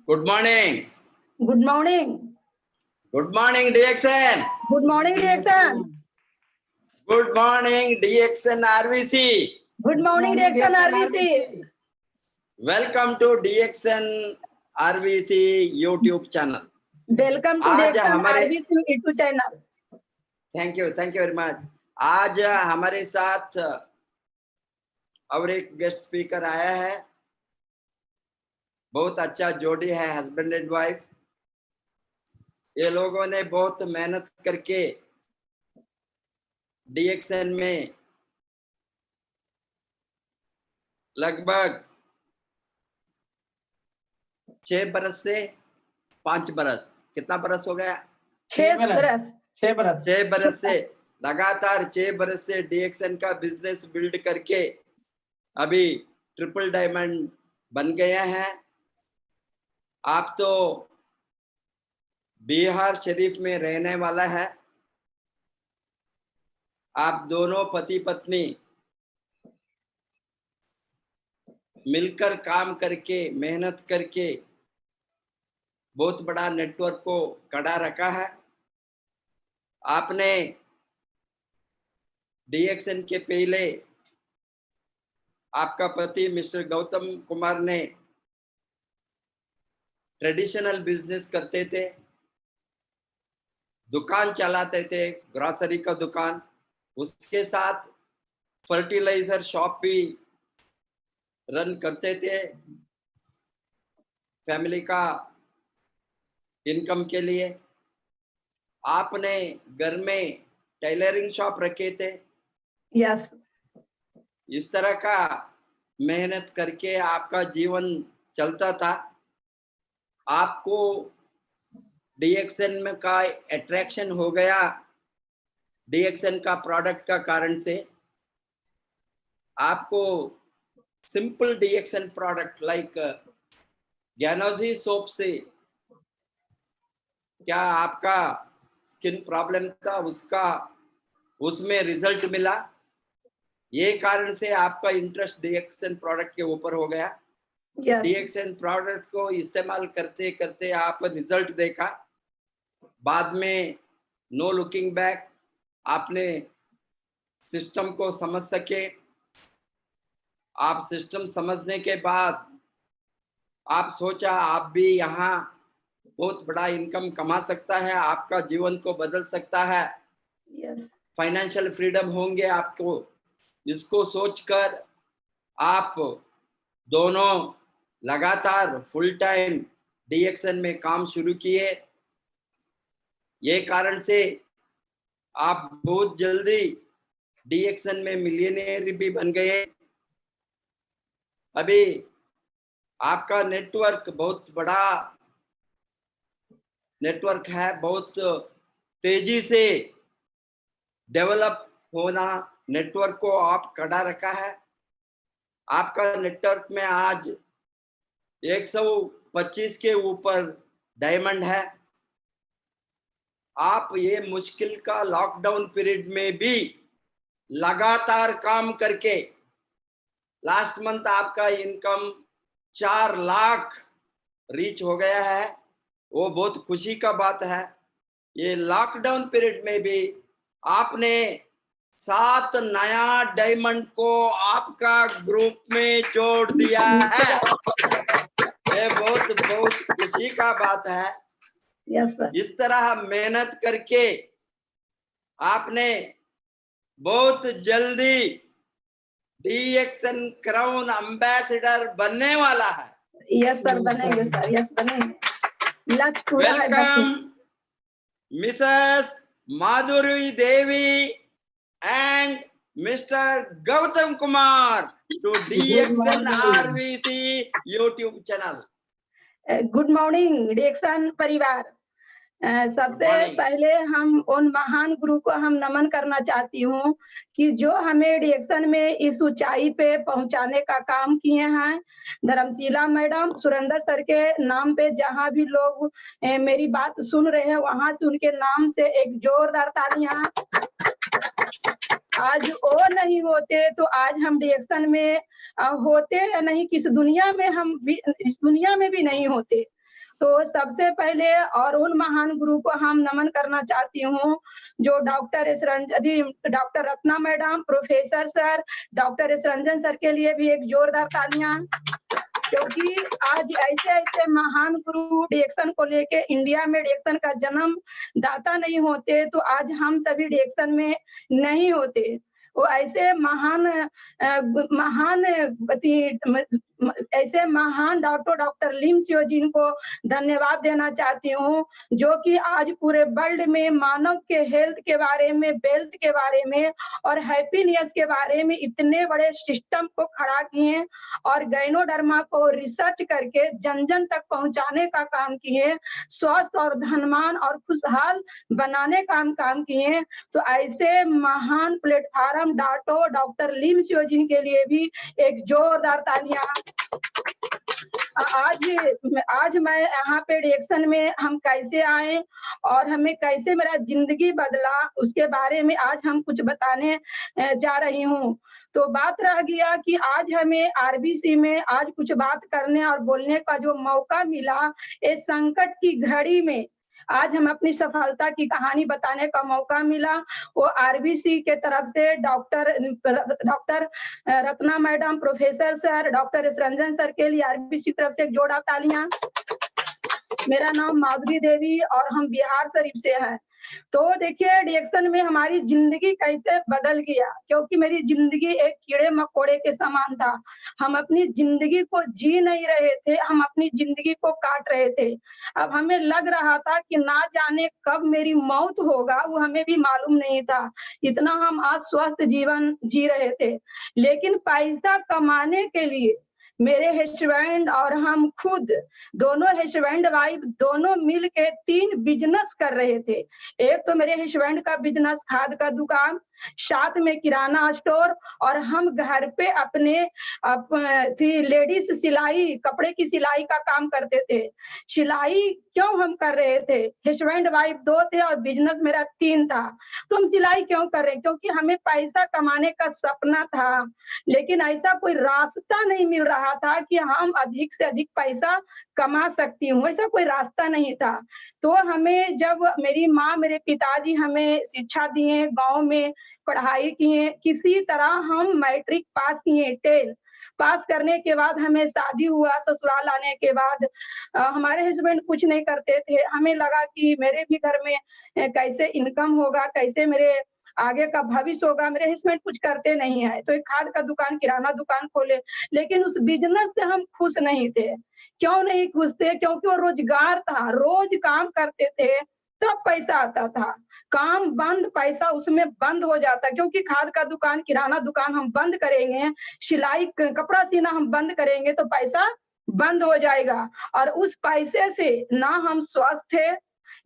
Good morning. Good morning. Good morning, DXN. Good morning, DXN. Good morning, DXN RVC. Good morning, DXN RVC. Welcome to DXN RVC YouTube channel. Welcome to आज DXN हमारे RVC YouTube channel. Thank you very much. आज हमारे साथ और एक guest speaker आया है। बहुत अच्छा जोड़ी है, हस्बैंड एंड वाइफ। ये लोगों ने बहुत मेहनत करके DXN में लगभग 6 बरस से 5 बरस, कितना बरस हो गया? 6 बरस से लगातार 6 बरस से DXN का बिजनेस बिल्ड करके अभी ट्रिपल डायमंड बन गया है। आप तो बिहार शरीफ में रहने वाला है। आप दोनों पति पत्नी मिलकर काम करके मेहनत करके बहुत बड़ा नेटवर्क को खड़ा रखा है। आपने DXN के पहले आपका पति मिस्टर गौतम कुमार ने ट्रेडिशनल बिजनेस करते थे, दुकान चलाते थे, ग्रोसरी का दुकान, उसके साथ फर्टिलाइजर शॉप भी रन करते थे फैमिली का इनकम के लिए। आपने घर में टेलरिंग शॉप रखे थे। यस। इस तरह का मेहनत करके आपका जीवन चलता था। आपको DXN में का अट्रैक्शन हो गया DXN का प्रोडक्ट का कारण से। आपको simple DXN product like Ganozhi soap से क्या आपका स्किन प्रॉब्लम था, उसमें रिजल्ट मिला। ये कारण से आपका इंटरेस्ट DXN प्रोडक्ट के ऊपर हो गया। DXN प्रोडक्ट को इस्तेमाल करते करते आप रिजल्ट देखा। बाद में नो लुकिंग बैक, आपने सिस्टम को समझ सके। आप सिस्टम समझने के बाद आप सोचा आप भी यहाँ बहुत बड़ा इनकम कमा सकता है, आपका जीवन को बदल सकता है। फाइनेंशियल फ्रीडम होंगे आपको। इसको सोचकर आप दोनों लगातार फुल टाइम DXN में काम शुरू किए। ये कारण से आप बहुत जल्दी DXN में मिलियनेयर भी बन गए। अभी आपका नेटवर्क बहुत बड़ा नेटवर्क है, बहुत तेजी से डेवलप होना नेटवर्क को आप खड़ा रखा है। आपका नेटवर्क में आज 125 के ऊपर डायमंड है। आप ये मुश्किल का लॉकडाउन पीरियड में भी लगातार काम करके लास्ट मंथ आपका इनकम 4 लाख रीच हो गया है। वो बहुत खुशी का बात है। ये लॉकडाउन पीरियड में भी आपने 7 नया डायमंड को आपका ग्रुप में जोड़ दिया है। ये बहुत खुशी का बात है। इस तरह मेहनत करके आपने बहुत जल्दी DXN क्राउन एम्बेसडर बनने वाला है। यस सर, बनेंगे सर, यस बनेंगे। Welcome Mrs Madhuri Devi and Mister Gautam Kumar to DXN RVC YouTube चैनल। गुड मॉर्निंग DXN परिवार। सबसे पहले हम उन महान गुरु को हम नमन करना चाहती हूँ कि जो हमें DXN में इस ऊंचाई पे पहुंचाने का काम किए हैं। धर्मशीला मैडम, सुरेंद्र सर के नाम पे जहाँ भी लोग मेरी बात सुन रहे हैं, वहां से उनके नाम से एक जोरदार तालियां। आज वो नहीं होते तो आज हम डिएक्शन में होते या नहीं, किस दुनिया में हम भी, इस दुनिया में भी नहीं होते। तो सबसे पहले और उन महान गुरु को हम नमन करना चाहती हूँ जो doctor S Ranjan, doctor Ratna madam, professor sir, doctor S Ranjan sir के लिए भी एक जोरदार तालियां, क्योंकि आज ऐसे ऐसे महान गुरु डिएक्शन को लेके इंडिया में डिएक्शन का जन्म दाता नहीं होते तो आज हम सभी डिएक्शन में नहीं होते। वो ऐसे महान ऐसे महान डॉक्टर लिम सियो जिनको धन्यवाद देना चाहती हूँ, जो कि आज पूरे वर्ल्ड में मानव के हेल्थ के बारे में, वेल्थ के बारे में और हैप्पीनेस के बारे में इतने बड़े सिस्टम को खड़ा किए और गायनोडर्मा को रिसर्च करके जन जन तक पहुंचाने का काम किए, स्वस्थ और धनवान और खुशहाल बनाने का काम किए। तो ऐसे महान प्लेटफार्म डॉक्टर लिम सियो जिन के लिए भी एक जोरदार तालियां। आज मैं यहाँ पे डिएक्शन में हम कैसे आए और हमें कैसे मेरा जिंदगी बदला, उसके बारे में आज हम कुछ बताने जा रही हूँ। तो बात रह गया कि आज हमें आरबीसी में आज कुछ बात करने और बोलने का जो मौका मिला, इस संकट की घड़ी में आज हम अपनी सफलता की कहानी बताने का मौका मिला। वो आरबीसी के तरफ से doctor Ratna madam, professor sir, doctor S Ranjan sir के लिए आरबीसी की तरफ से एक जोड़ा तालियां। मेरा नाम माधुरी देवी और हम बिहार शरीफ से हैं। तो देखिए डिएक्शन में हमारी जिंदगी कैसे बदल गया, क्योंकि मेरी जिंदगी एक कीड़े मकोड़े के समान था। हम अपनी जिंदगी को जी नहीं रहे थे, हम अपनी जिंदगी को काट रहे थे। अब हमें लग रहा था कि ना जाने कब मेरी मौत होगा, वो हमें भी मालूम नहीं था। इतना हम आज स्वस्थ जीवन जी रहे थे, लेकिन पैसा कमाने के लिए मेरे हस्बैंड और हम खुद दोनों हस्बैंड वाइफ दोनों मिल के 3 बिजनेस कर रहे थे। एक तो मेरे हस्बैंड का बिजनेस खाद का दुकान, साथ में किराना स्टोर, और हम घर पे अपने लेडीज सिलाई, कपड़े की सिलाई का काम करते थे। सिलाई क्यों हम कर रहे थे? हस्बैंड वाइफ 2 थे और बिजनेस मेरा 3 था। तो हम सिलाई क्यों कर रहे? क्योंकि हमें पैसा कमाने का सपना था, लेकिन ऐसा कोई रास्ता नहीं मिल रहा था कि हम अधिक से अधिक पैसा कमा सकती हूँ, ऐसा कोई रास्ता नहीं था। तो हमें जब मेरी माँ, मेरे पिताजी हमें शिक्षा दिए, गांव में पढ़ाई किए, किसी तरह हम मैट्रिक पास किए। 10 पास करने के बाद हमें शादी हुआ। ससुराल आने के बाद हमारे हस्बैंड कुछ नहीं करते थे। हमें लगा कि मेरे भी घर में कैसे इनकम होगा, कैसे मेरे आगे का भविष्य होगा। मेरे हस्बैंड कुछ करते नहीं है, तो एक खाद का दुकान, किराना दुकान खोले, लेकिन उस बिजनेस से हम खुश नहीं थे। क्यों नहीं खुश थे? क्योंकि वो रोजगार था, रोज काम करते थे तब पैसा आता था। काम बंद, पैसा उसमें बंद हो जाता, क्योंकि खाद का दुकान, किराना दुकान हम बंद करेंगे, सिलाई कपड़ा सीना हम बंद करेंगे तो पैसा बंद हो जाएगा। और उस पैसे से ना हम स्वस्थ थे,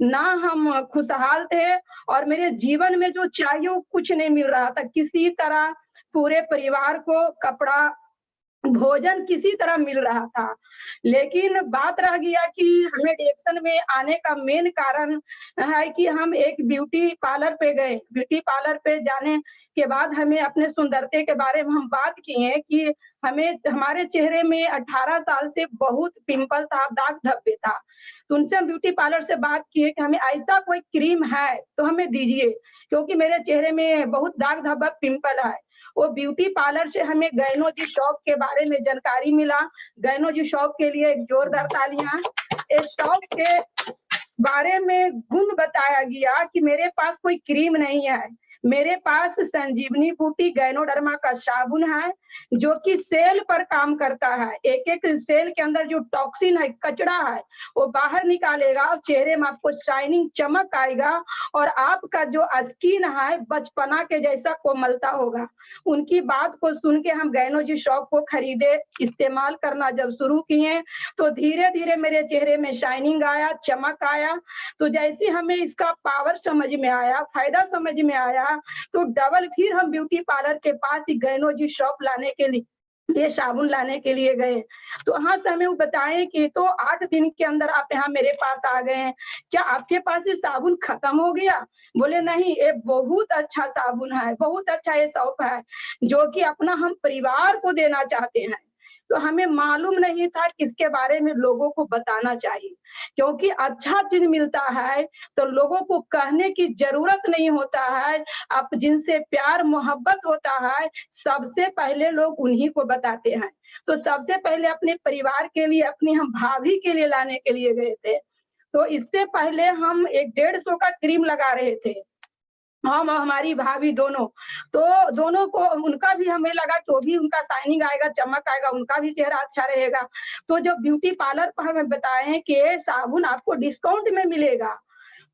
ना हम खुशहाल थे, और मेरे जीवन में जो चाहिए वो कुछ नहीं मिल रहा था। किसी तरह पूरे परिवार को कपड़ा, भोजन किसी तरह मिल रहा था। लेकिन बात रह गया कि हमें डिएक्शन में आने का मेन कारण है कि हम एक ब्यूटी पार्लर पे गए। ब्यूटी पार्लर पे जाने के बाद हमें अपने सुंदरते के बारे में हम बात किए कि हमारे चेहरे में 18 साल से बहुत पिंपल था, दाग धब्बे था। तो उनसे हम ब्यूटी पार्लर से बात किए कि हमें ऐसा कोई क्रीम है तो हमें दीजिए, क्योंकि मेरे चेहरे में बहुत दाग धब्बा, पिंपल है। वो ब्यूटी पार्लर से हमें गैनोजी शॉप के बारे में जानकारी मिला। गैनोजी शॉप के लिए एक जोरदार तालियां। इस शॉप के बारे में गुण बताया गया कि मेरे पास कोई क्रीम नहीं है, मेरे पास संजीवनी बूटी गैनोडर्मा का साबुन है, जो कि सेल पर काम करता है। एक एक सेल के अंदर जो टॉक्सिन है, कचरा है, वो बाहर निकालेगा और चेहरे में आपको शाइनिंग, चमक आएगा और आपका जो स्किन है बचपना के जैसा कोमलता होगा। उनकी बात को सुन के हम गैनोजी शॉप को खरीदे, इस्तेमाल करना जब शुरू किए तो धीरे धीरे मेरे चेहरे में शाइनिंग आया, चमक आया। तो जैसे हमें इसका पावर समझ में आया, फायदा समझ में आया, तो डबल फिर हम ब्यूटी पार्लर के पास ही गैनोजी शॉप लाने के लिए ये साबुन लाने के लिए गए। तो वहाँ से हमें वो बताएं कि तो 8 दिन के अंदर आप यहाँ मेरे पास आ गए हैं, क्या आपके पास ये साबुन खत्म हो गया? बोले नहीं, ये बहुत अच्छा साबुन है, बहुत अच्छा ये सोप है, जो कि अपना हम परिवार को देना चाहते हैं। तो हमें मालूम नहीं था किसके बारे में लोगों को बताना चाहिए, क्योंकि अच्छा चीज मिलता है तो लोगों को कहने की जरूरत नहीं होता है। आप जिनसे प्यार मोहब्बत होता है, सबसे पहले लोग उन्हीं को बताते हैं। तो सबसे पहले अपने परिवार के लिए, अपनी हम भाभी के लिए लाने के लिए गए थे। तो इससे पहले हम 150 का क्रीम लगा रहे थे, हम और हमारी भाभी दोनों। तो दोनों को, उनका भी हमें लगा कि वो भी, उनका शाइनिंग आएगा, चमक आएगा, उनका भी चेहरा अच्छा रहेगा। तो जब ब्यूटी पार्लर पर हमें बताएं कि साबुन आपको डिस्काउंट में मिलेगा,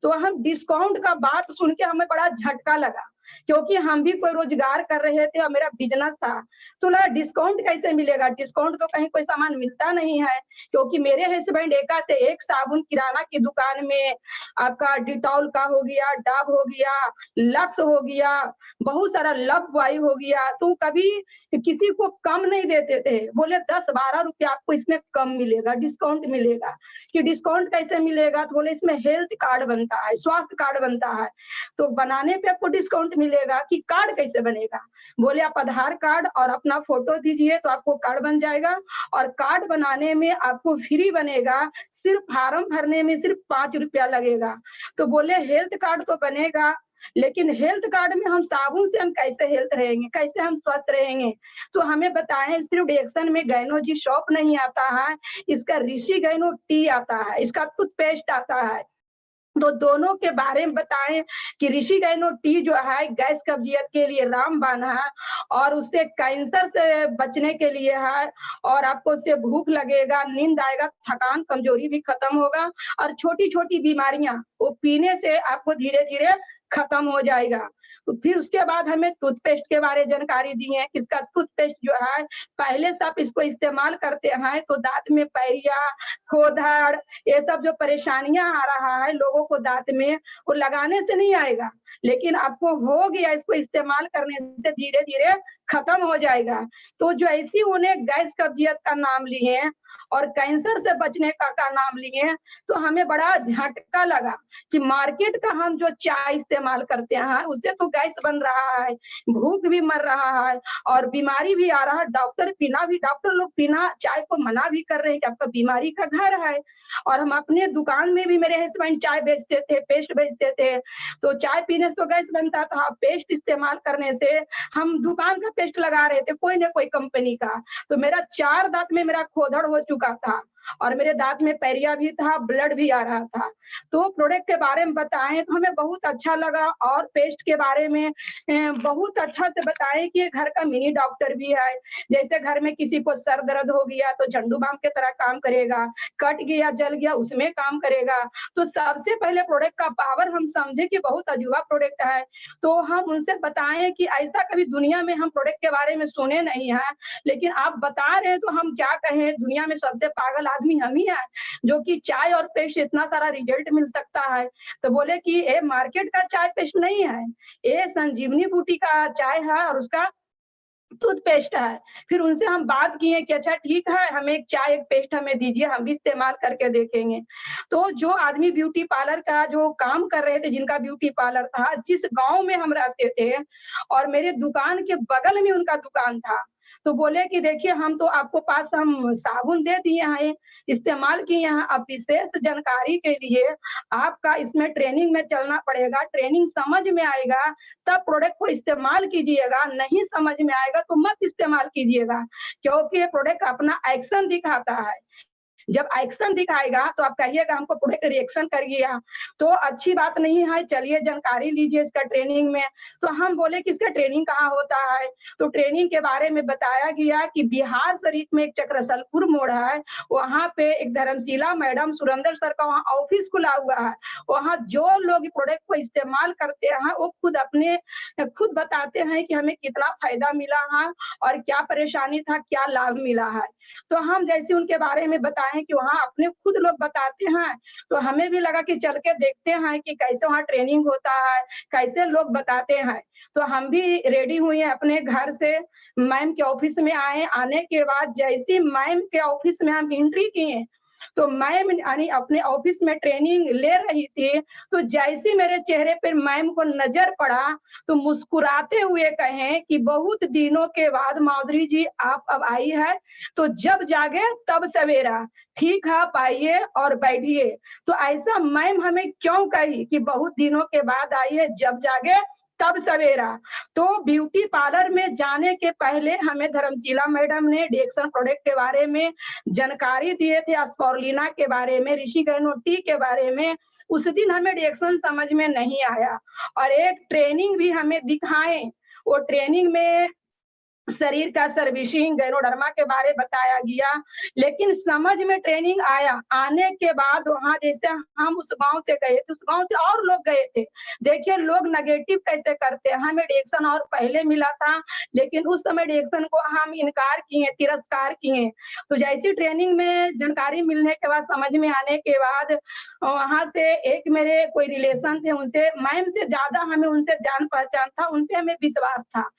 तो हम डिस्काउंट का बात सुन के हमें बड़ा झटका लगा, क्योंकि हम भी कोई रोजगार कर रहे थे और मेरा बिजनेस था। तो लगा डिस्काउंट कैसे मिलेगा, डिस्काउंट तो कहीं कोई सामान मिलता नहीं है। क्योंकि मेरे हस्बैंड एका से एक साबुन किराना की दुकान में, आपका डिटॉल का हो गया, डव हो गया, लक्स हो गया, बहुत सारा लव बॉय हो गया, तो कभी किसी को कम नहीं देते थे। बोले 10-12 रुपया आपको इसमें कम मिलेगा, डिस्काउंट मिलेगा। कि डिस्काउंट कैसे मिलेगा? तो बोले इसमें हेल्थ कार्ड बनता है, स्वास्थ्य कार्ड बनता है, तो बनाने पे आपको डिस्काउंट मिलेगा। कि कार्ड कैसे बनेगा? बोले आप आधार कार्ड और अपना फोटो दीजिए तो आपको कार्ड बन जाएगा, और कार्ड बनाने में आपको फ्री बनेगा, सिर्फ फार्म भरने में सिर्फ 5 रुपया लगेगा। तो बोले हेल्थ कार्ड तो बनेगा, लेकिन हेल्थ कार्ड में हम साबुन से हम कैसे हेल्थ रहेंगे, कैसे हम स्वस्थ रहेंगे? तो हमें बताएं, सिर्फ डिएक्शन में गैनोजी शॉप नहीं आता है, इसका ऋषि गैनो टी आता है, इसका टूथपेस्ट आता है। तो दोनों के बारे में बताएं कि ऋषि गैनो टी जो है गैस कब्जियत के लिए रामबाण है, और उससे कैंसर से बचने के लिए है, और आपको उससे भूख लगेगा, नींद आएगा, थकान कमजोरी भी खत्म होगा, और छोटी-छोटी बीमारियां वो पीने से आपको धीरे-धीरे खत्म हो जाएगा। तो फिर उसके बाद हमें टूथपेस्ट के बारे में जानकारी दी है। इसका टूथपेस्ट जो है, पहले से आप इसको इस्तेमाल करते हैं तो दांत में पैरिया, खोदड़, ये सब जो परेशानियां आ रहा है लोगों को दांत में, वो लगाने से नहीं आएगा, लेकिन आपको हो गया, इसको इस्तेमाल करने से धीरे धीरे खत्म हो जाएगा। तो जो ऐसी उन्हें गैस कब्जियत का नाम लिए और कैंसर से बचने का नाम लिए, तो हमें बड़ा झटका लगा कि मार्केट का हम जो चाय इस्तेमाल करते हैं उससे तो गैस बन रहा है, भूख भी मर रहा है, और बीमारी भी आ रहा है। डॉक्टर लोग पीना चाय को मना भी कर रहे हैं कि आपका बीमारी का घर है। और हम अपने दुकान में भी, मेरे हस्बैंड चाय बेचते थे, पेस्ट बेचते थे, तो चाय पीने से तो गैस बनता था, पेस्ट इस्तेमाल करने से, हम दुकान का पेस्ट लगा रहे थे कोई ना कोई कंपनी का, तो मेरा 4 दांत में मेरा खोदड़ हो चुका था, और मेरे दांत में पैरिया भी था, ब्लड भी आ रहा था। तो प्रोडक्ट के बारे में बताएं तो हमें बहुत अच्छा लगा, और पेस्ट के बारे में बहुत अच्छा से बताएं कि घर का मिनी डॉक्टर भी है। जैसे घर में किसी को सर दर्द हो गया तो झंडू बाम की तरह काम करेगा, कट गया जल गया उसमें काम करेगा। तो सबसे पहले प्रोडक्ट का पावर हम समझे कि बहुत अजूबा प्रोडक्ट है, तो हम उनसे बताएं कि ऐसा कभी दुनिया में हम प्रोडक्ट के बारे में सुने नहीं है, लेकिन आप बता रहे हैं तो हम क्या कहें, दुनिया में सबसे पागल आदमी हम ही है जो कि चाय और पेस्ट इतना सारा रिजल्ट मिल सकता है। तो बोले कि ये मार्केट का चाय पेस्ट नहीं है, ये संजीवनी बूटी का चाय है और उसका टूथपेस्ट है। फिर उनसे हम बात किए कि अच्छा ठीक है, हमें एक चाय एक पेस्ट हमें दीजिए, हम भी इस्तेमाल करके देखेंगे। तो जो आदमी ब्यूटी पार्लर का जो काम कर रहे थे, जिनका ब्यूटी पार्लर था, जिस गांव में हम रहते थे और मेरे दुकान के बगल में उनका दुकान था, तो बोले कि देखिए हम तो आपको पास हम साबुन दे दिए हैं, इस्तेमाल किए हैं, अब विशेष जानकारी के लिए आपका इसमें ट्रेनिंग में चलना पड़ेगा, ट्रेनिंग समझ में आएगा तब प्रोडक्ट को इस्तेमाल कीजिएगा, नहीं समझ में आएगा तो मत इस्तेमाल कीजिएगा, क्योंकि ये प्रोडक्ट अपना एक्शन दिखाता है। जब एक्शन दिखाएगा तो आप कहिएगा हमको प्रोडक्ट रिएक्शन कर गया, तो अच्छी बात नहीं है, चलिए जानकारी लीजिए इसका ट्रेनिंग में। तो हम बोले कि इसका ट्रेनिंग कहाँ होता है, तो ट्रेनिंग के बारे में बताया गया कि बिहार शरीफ में एक चक्रसलपुर मोड़ है, वहाँ पे एक धर्मशिला मैडम सुरेंद्र सर का वहाँ ऑफिस खुला हुआ है। वहाँ जो लोग प्रोडक्ट को इस्तेमाल करते हैं वो खुद बताते हैं कि हमें कितना फायदा मिला है और क्या परेशानी था, क्या लाभ मिला है। तो हम जैसे उनके बारे में बताएं हैं कि वहाँ अपने खुद लोग बताते हैं, तो हमें भी लगा कि चल के देखते हैं कि कैसे वहाँ ट्रेनिंग होता है, कैसे लोग बताते हैं। तो हम भी रेडी हुए हैं अपने घर से, मैम के ऑफिस में आए। आने के बाद जैसी मैम के ऑफिस में हम एंट्री किए, तो मैम यानी अपने ऑफिस में ट्रेनिंग ले रही थी, तो जैसे मेरे चेहरे पर मैम को नजर पड़ा, तो मुस्कुराते हुए कहें कि बहुत दिनों के बाद माधुरी जी आप अब आई है, तो जब जागे तब सवेरा, ठीक है आप आइए और बैठिए। तो ऐसा मैम हमें क्यों कही कि बहुत दिनों के बाद आई है, जब जागे तब सवेरा। तो ब्यूटी पार्लर में जाने के पहले हमें धर्मशीला मैडम ने डिएक्सन प्रोडक्ट के बारे में जानकारी दिए थे, स्पॉर्लिना के बारे में, ऋषि गैनो टी के बारे में। उस दिन हमें डिएक्सन समझ में नहीं आया, और एक ट्रेनिंग भी हमें दिखाए। वो ट्रेनिंग में शरीर का सर्विसिंग, गैनोडर्मा के बारे बताया गया, लेकिन समझ में ट्रेनिंग आया। आने के बाद वहां जैसे हम उस गांव से गए थे, उस गांव से और लोग गए थे। देखिए लोग नेगेटिव कैसे करते हैं। हमें डिएक्सन और पहले मिला था, लेकिन उस समय डिएक्सन को हम इनकार किए, तिरस्कार किए। तो जैसी ट्रेनिंग में जानकारी मिलने के बाद, समझ में आने के बाद, वहां से एक मेरे कोई रिलेशन थे, उनसे मैम से ज्यादा हमें उनसे जान पहचान था, उनपे हमें विश्वास था।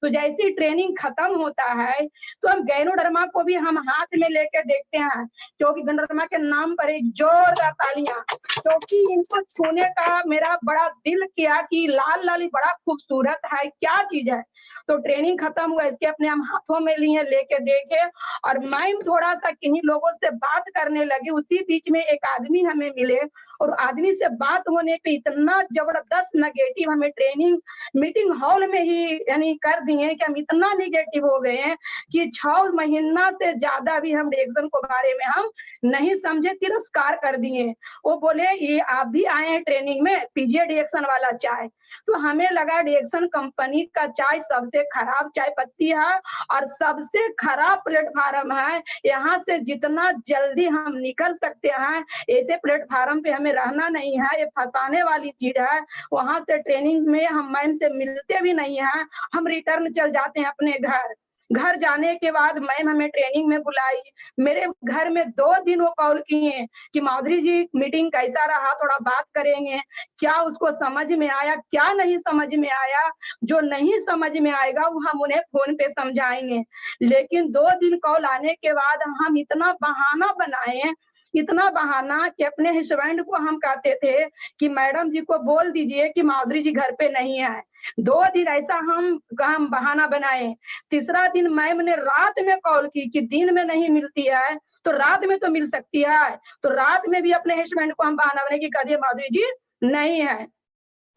तो जैसी ट्रेनिंग खत्म होता है, तो हम गैनोडर्मा को भी हम हाथ में लेके देखते हैं, क्योंकि गैनोडर्मा के नाम पर एक जोरदार तालियां, क्योंकि इनको छूने का मेरा बड़ा दिल किया कि लाल लाली बड़ा खूबसूरत है, क्या चीज है। तो ट्रेनिंग खत्म हुआ, इसके अपने हम हाथों में लिए, लेके देखे, और मैम थोड़ा सा किन्हीं लोगों से बात करने लगे। उसी बीच में एक आदमी हमें मिले, और आदमी से बात होने पे इतना जबरदस्त नेगेटिव हमें ट्रेनिंग मीटिंग हॉल में ही यानी कर दिए कि हम इतना नेगेटिव हो गए हैं कि 6 महीना से ज्यादा भी हम डिएक्सन को बारे में हम नहीं समझे, तिरस्कार कर दिए। वो बोले ये आप भी आए हैं ट्रेनिंग में, पीजिए डिएक्सन वाला चाय। तो हमें लगा डिएक्सन कंपनी का चाय सबसे खराब चाय पत्ती है और सबसे खराब प्लेटफार्म है। यहाँ से जितना जल्दी हम निकल सकते हैं, ऐसे प्लेटफार्म पे हमें रहना नहीं है, ये फंसाने वाली चीज है। वहां से ट्रेनिंग में हम मैम से मिलते भी नहीं है, हम रिटर्न चल जाते हैं अपने घर। घर जाने के बाद मैम हमें ट्रेनिंग में बुलाई। मेरे घर में 2 दिन वो कॉल किए कि माधुरी जी मीटिंग कैसा रहा, थोड़ा बात करेंगे, क्या उसको समझ में आया, क्या नहीं समझ में आया। जो नहीं समझ में आएगा वो हम उन्हें फोन पे समझाएंगे। लेकिन 2 दिन कॉल आने के बाद हम इतना बहाना बनाए, इतना बहाना कि अपने हस्बैंड को हम कहते थे कि मैडम जी को बोल दीजिए कि माधुरी जी घर पे नहीं है। 2 दिन ऐसा हम बहाना बनाए। तीसरा दिन मैम ने रात में कॉल की कि दिन में नहीं मिलती है तो रात में तो मिल सकती है। तो रात में भी अपने हस्बैंड को हम बहाना बनाए कि कह दिए माधुरी जी नहीं है।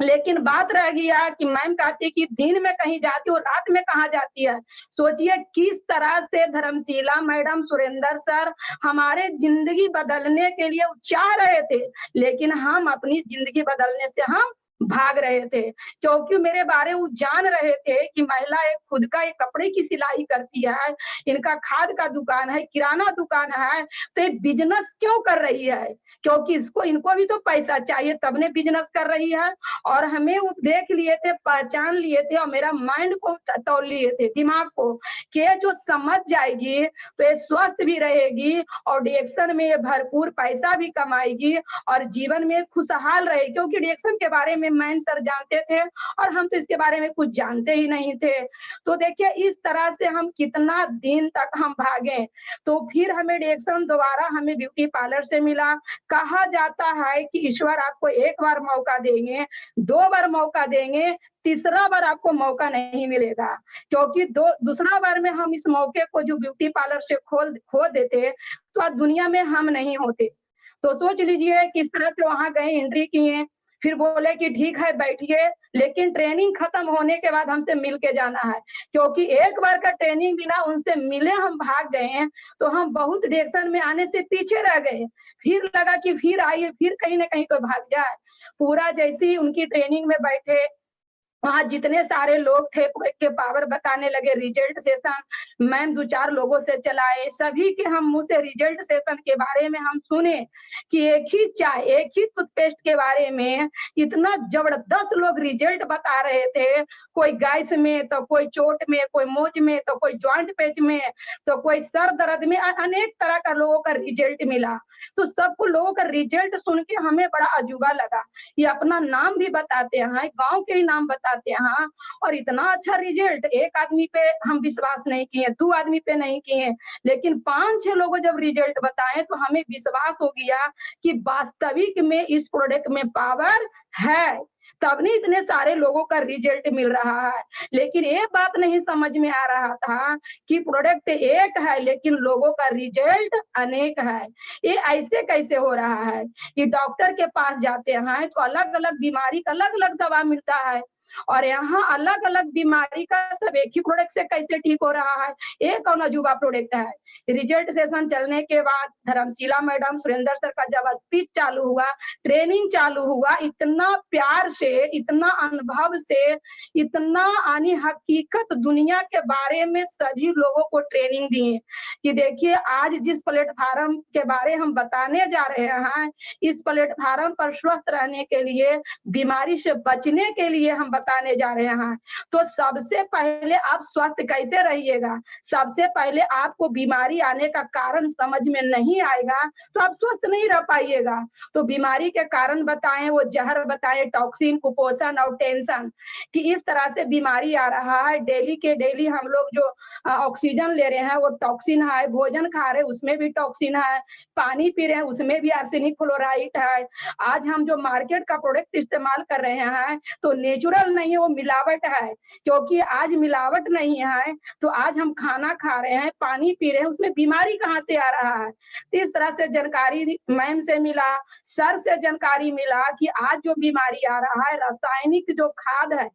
लेकिन बात रह गया कि मैम कहती कि दिन में कहीं जाती हो, रात में कहाँ जाती है। सोचिए किस तरह से धर्मशीला मैडम, सुरेंद्र सर हमारे जिंदगी बदलने के लिए चाह रहे थे, लेकिन हम अपनी जिंदगी बदलने से हम भाग रहे थे, क्योंकि मेरे बारे वो जान रहे थे कि महिला एक खुद का एक कपड़े की सिलाई करती है, इनका खाद का दुकान है, किराना दुकान है, तो ये बिजनेस क्यों कर रही है, क्योंकि इसको इनको भी तो पैसा चाहिए, तब ने बिजनेस कर रही है। और हमें वो देख लिए थे, पहचान लिए थे, और मेरा माइंड को तोड़ लिए थे, दिमाग को, कि जो समझ जाएगी तो ये स्वस्थ भी रहेगी और डिएक्सन में ये भरपूर पैसा भी कमाएगी और जीवन में खुशहाल रहेगी। क्योंकि डिएक्सन के बारे में मैन सर जानते थे और हम तो इसके बारे में कुछ जानते ही नहीं थे। तो देखिए इस तरह से हम कितना दिन तक हम भागे। तो फिर हमें डिएक्सन दोबारा हमें ब्यूटी पार्लर से मिला। कहा जाता है कि ईश्वर आपको 1 बार मौका देंगे, 2 बार मौका देंगे, तीसरा बार आपको मौका नहीं मिलेगा, क्योंकि दूसरा बार में हम इस मौके को जो ब्यूटी पार्लर से खो देते तो आज दुनिया में हम नहीं होते। तो सोच लीजिए किस तरह से वहां गए, एंट्री किए, फिर बोले कि ठीक है बैठिए, लेकिन ट्रेनिंग खत्म होने के बाद हमसे मिल के जाना है, क्योंकि 1 बार का ट्रेनिंग बिना उनसे मिले हम भाग गए हैं, तो हम बहुत डिएक्सन में आने से पीछे रह गए। फिर लगा कि फिर आइए, फिर कहीं ना कहीं तो भाग जाए। पूरा जैसे ही उनकी ट्रेनिंग में बैठे, वहाँ जितने सारे लोग थे के पावर बताने लगे। रिजल्ट सेशन मैम 2-4 लोगों से चलाए, सभी के हम मुंह से रिजल्ट सेशन के बारे में हम सुने कि एक ही चाय, एक ही टूथपेस्ट के बारे में इतना जबरदस्त लोग रिजल्ट बता रहे थे। कोई गैस में, तो कोई चोट में, कोई मोच में, तो कोई जॉइंट पेच में, तो कोई सर दर्द में, अनेक तरह का लोगों का रिजल्ट मिला। तो सबको लोगों का रिजल्ट सुन के हमें बड़ा अजूबा लगा। ये अपना नाम भी बताते हैं, गांव के ही नाम बताते हैं, और इतना अच्छा रिजल्ट। एक आदमी पे हम विश्वास नहीं किए, 2 आदमी पे नहीं किए, लेकिन 5-6 लोगों जब रिजल्ट बताए तो हमें विश्वास हो गया कि वास्तविक में इस प्रोडक्ट में पावर है, तब नहीं इतने सारे लोगों का रिजल्ट मिल रहा है। लेकिन ये बात नहीं समझ में आ रहा था कि प्रोडक्ट एक है लेकिन लोगों का रिजल्ट अनेक है। ये ऐसे कैसे हो रहा है कि डॉक्टर के पास जाते हैं तो अलग अलग बीमारी का अलग अलग दवा मिलता है, और यहाँ अलग अलग बीमारी का सब एक ही प्रोडक्ट से कैसे ठीक हो रहा है। ये कौन अजूबा प्रोडक्ट है। रिजल्ट सेशन चलने के बाद धर्मशीला मैडम, सुरेंद्र सर का जब स्पीच चालू हुआ, ट्रेनिंग चालू हुआ, इतना प्यार से, इतना अनुभव से, इतना आनी हकीकत दुनिया के बारे में सभी लोगों को ट्रेनिंग दी कि देखिए आज जिस प्लेटफार्म के बारे हम बताने जा रहे हैं, इस प्लेटफार्म पर स्वस्थ रहने के लिए, बीमारी से बचने के लिए हम बताने जा रहे हैं। तो सबसे पहले आप स्वस्थ कैसे रहिएगा, सबसे पहले आपको बीमारी आने का कारण समझ में नहीं आएगा तो आप स्वस्थ नहीं रह पाइएगा। तो बीमारी के कारण बताएं, वो जहर बताएं, टॉक्सिन, कुपोषण और टेंशन, कि इस तरह से बीमारी आ रहा है। डेली के डेली हम लोग जो ऑक्सीजन ले रहे हैं वो टॉक्सिन है, भोजन खा रहे हैं उसमें भी टॉक्सिन है, पानी पी रहे हैं उसमें भी आर्सेनिक क्लोराइड है। आज हम जो मार्केट का प्रोडक्ट इस्तेमाल कर रहे हैं तो नेचुरल नहीं है, वो मिलावट है। क्योंकि आज मिलावट नहीं है तो आज हम खाना खा रहे हैं, पानी पी रहे हैं, उसमें बीमारी कहाँ से आ रहा है। इस तरह से जानकारी मैम से मिला, सर से जानकारी मिला कि आज जो बीमारी आ रहा है रासायनिक जो खाद है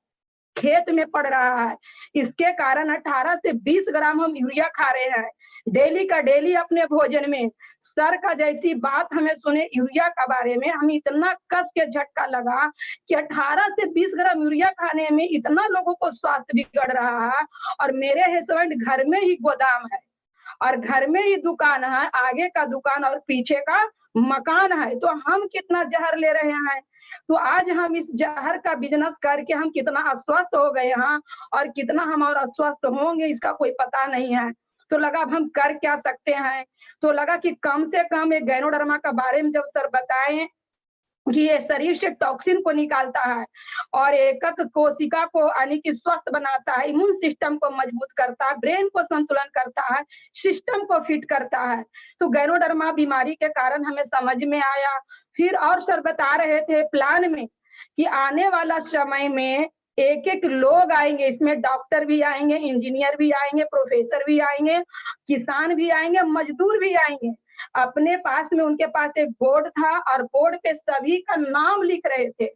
खेत में पड़ रहा है, इसके कारण 18 से 20 ग्राम हम यूरिया खा रहे हैं डेली का डेली अपने भोजन में। सर का जैसी बात हमें सुने यूरिया का बारे में, हमें इतना कस के झटका लगा कि 18 से 20 ग्राम यूरिया खाने में इतना लोगों को स्वास्थ्य बिगड़ रहा है। और मेरे हस्बैंड घर में ही गोदाम है और घर में ही दुकान है, आगे का दुकान और पीछे का मकान है, तो हम कितना जहर ले रहे हैं। तो आज हम इस जहर का बिजनेस करके हम कितना अस्वस्थ हो गए हैं और कितना हम और अस्वस्थ होंगे इसका कोई पता नहीं है। तो लगा अब हम कर क्या सकते हैं, तो लगा कि कम से कम एक गैनोडर्मा का बारे में जब सर बताएं कि ये शरीर से टॉक्सिन को निकालता है और एकक कोशिका को यानी कि स्वस्थ बनाता है, इम्यून सिस्टम को मजबूत करता है, ब्रेन को संतुलन करता है, सिस्टम को फिट करता है। तो गैनोडर्मा बीमारी के कारण हमें समझ में आया। फिर और सर बता रहे थे प्लान में कि आने वाला समय में एक एक लोग आएंगे, इसमें डॉक्टर भी आएंगे, इंजीनियर भी आएंगे, प्रोफेसर भी आएंगे, किसान भी आएंगे, मजदूर भी आएंगे। अपने पास में उनके पास एक बोर्ड था और बोर्ड पे सभी का नाम लिख रहे थे,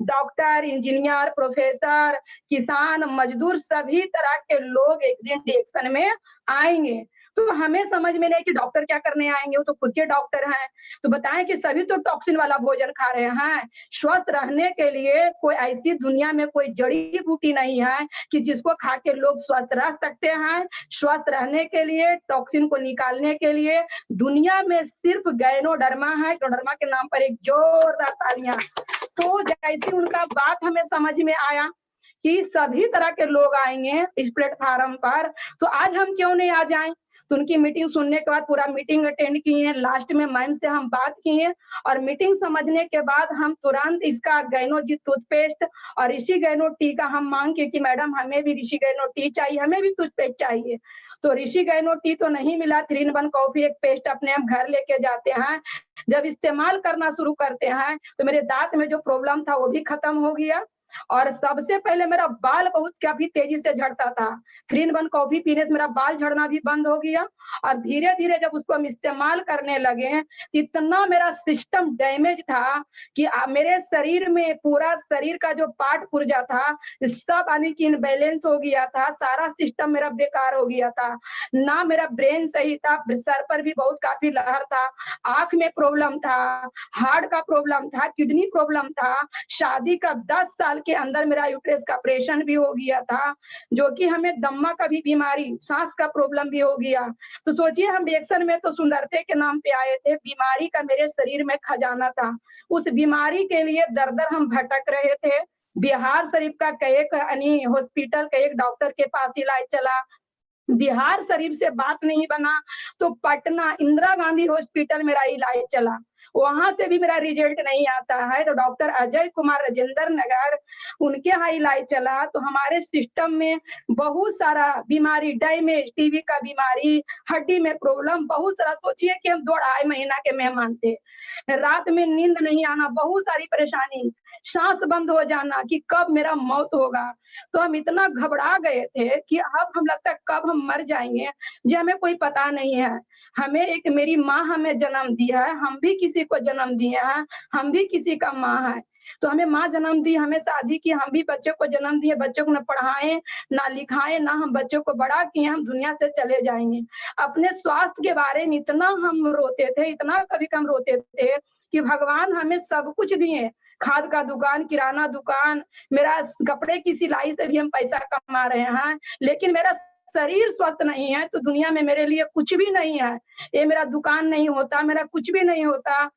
डॉक्टर, इंजीनियर, प्रोफेसर, किसान, मजदूर, सभी तरह के लोग एक दिन डिएक्शन में आएंगे। तो हमें समझ में नहीं कि डॉक्टर क्या करने आएंगे, वो तो खुद के डॉक्टर हैं। तो बताएं कि सभी तो टॉक्सिन वाला भोजन खा रहे हैं। स्वस्थ रहने के लिए कोई ऐसी दुनिया में कोई जड़ी बूटी नहीं है कि जिसको खा के लोग स्वस्थ रह सकते हैं। स्वस्थ रहने के लिए, टॉक्सिन को निकालने के लिए दुनिया में सिर्फ गैनोडर्मा है। गैनोडर्मा के नाम पर एक जोरदार तालियां। तो जैसे उनका बात हमें समझ में आया कि सभी तरह के लोग आएंगे इस प्लेटफार्म पर, तो आज हम क्यों नहीं आ जाएं। तो उनकी मीटिंग सुनने के बाद पूरा मीटिंग अटेंड किए, लास्ट में मैम से हम बात किए और मीटिंग समझने के बाद हम तुरंत इसका गैनोजी टूथपेस्ट और ऋषि गैनो टी का हम मांग किए कि मैडम हमें भी ऋषि गैनो टी चाहिए, हमें भी टूथपेस्ट चाहिए। तो ऋषि गैनो टी तो नहीं मिला, 3-in-1 कॉफी एक पेस्ट अपने हम घर लेके जाते हैं। जब इस्तेमाल करना शुरू करते हैं तो मेरे दांत में जो प्रॉब्लम था वो भी खत्म हो गया और सबसे पहले मेरा बाल बहुत काफी तेजी से झड़ता था। 3-in-1 कॉफी पीने से मेरा बाल झड़ना भी बंद हो गया और धीरे धीरे जब उसको हम इस्तेमाल करने लगे इतना मेरा सिस्टम डैमेज था कि मेरे शरीर में पूरा शरीर का जो पार्ट पुर्जा था सब यानी कि इनबैलेंस हो गया था, सारा सिस्टम मेरा बेकार हो गया था। ना मेरा ब्रेन सही था, सर पर भी बहुत काफी लहर था, आंख में प्रॉब्लम था, हार्ट का प्रॉब्लम था, किडनी प्रॉब्लम था। शादी का 10 साल साल के अंदर मेरा यूट्रस का ऑपरेशन भी हो गया था, जो कि हमें दम्मा का भी बीमारी, सांस का प्रॉब्लम भी हो गया। तो सोचिए हम रिएक्शन में तो सुंदरते के नाम पे आए थे, बीमारी का मेरे शरीर में खजाना था। उस बीमारी के लिए दर-दर हम भटक रहे थे। बिहार शरीफ का एक हॉस्पिटल के एक डॉक्टर के पास इलाज चला, बिहार शरीफ से बात नहीं बना तो पटना इंदिरा गांधी हॉस्पिटल मेरा इलाज चला, वहां से भी मेरा रिजल्ट नहीं आता है। तो डॉक्टर अजय कुमार राजेंद्र नगर, उनके यहाँ इलाज चला। तो हमारे सिस्टम में बहुत सारा बीमारी, डैमेज, टीबी का बीमारी, हड्डी में प्रॉब्लम, बहुत सारा। सोचिए कि हम 2-2.5 महीना के मेहमान थे, रात में नींद नहीं आना, बहुत सारी परेशानी, सांस बंद हो जाना कि कब मेरा मौत होगा। तो हम इतना घबरा गए थे कि अब हम लगता है कब हम मर जाएंगे, जी हमें कोई पता नहीं है। हमें एक मेरी माँ हमें जन्म दिया है, हम भी किसी को जन्म दिए हैं, हम भी किसी का माँ है। तो हमें माँ जन्म दी, हमें शादी की, हम भी बच्चों को जन्म दिए, बच्चों को न पढ़ाएं ना लिखाएं, ना हम बच्चों को बड़ा किए, हम दुनिया से चले जाएंगे। अपने स्वास्थ्य के बारे में इतना हम रोते थे, इतना कभी कम रोते थे कि भगवान हमें सब कुछ दिए, खाद का दुकान, किराना दुकान, मेरा कपड़े की सिलाई से भी हम पैसा कमा रहे हैं, लेकिन मेरा शरीर स्वस्थ नहीं है तो दुनिया में मेरे लिए कुछ भी नहीं है। ये मेरा दुकान नहीं होता, मेरा कुछ भी नहीं होता,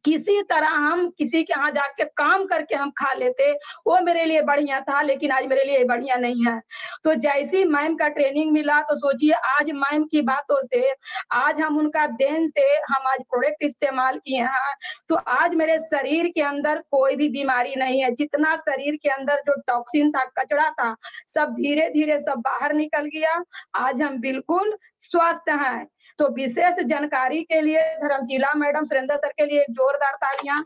किसी तरह हम किसी के यहाँ जाके काम करके हम खा लेते, वो मेरे लिए बढ़िया था, लेकिन आज मेरे लिए बढ़िया नहीं है। तो जैसी मैम का ट्रेनिंग मिला तो सोचिए आज मैम की बातों से, आज हम उनका देन से हम आज प्रोडक्ट इस्तेमाल किए हैं, तो आज मेरे शरीर के अंदर कोई भी बीमारी नहीं है। जितना शरीर के अंदर जो टॉक्सिन था, कचरा था, सब धीरे धीरे सब बाहर निकल गया। आज हम बिल्कुल स्वस्थ हैं। तो विशेष जानकारी के लिए धर्मशिला मैडम, सुरेंद्र सर के लिए एक जोरदार तालियां।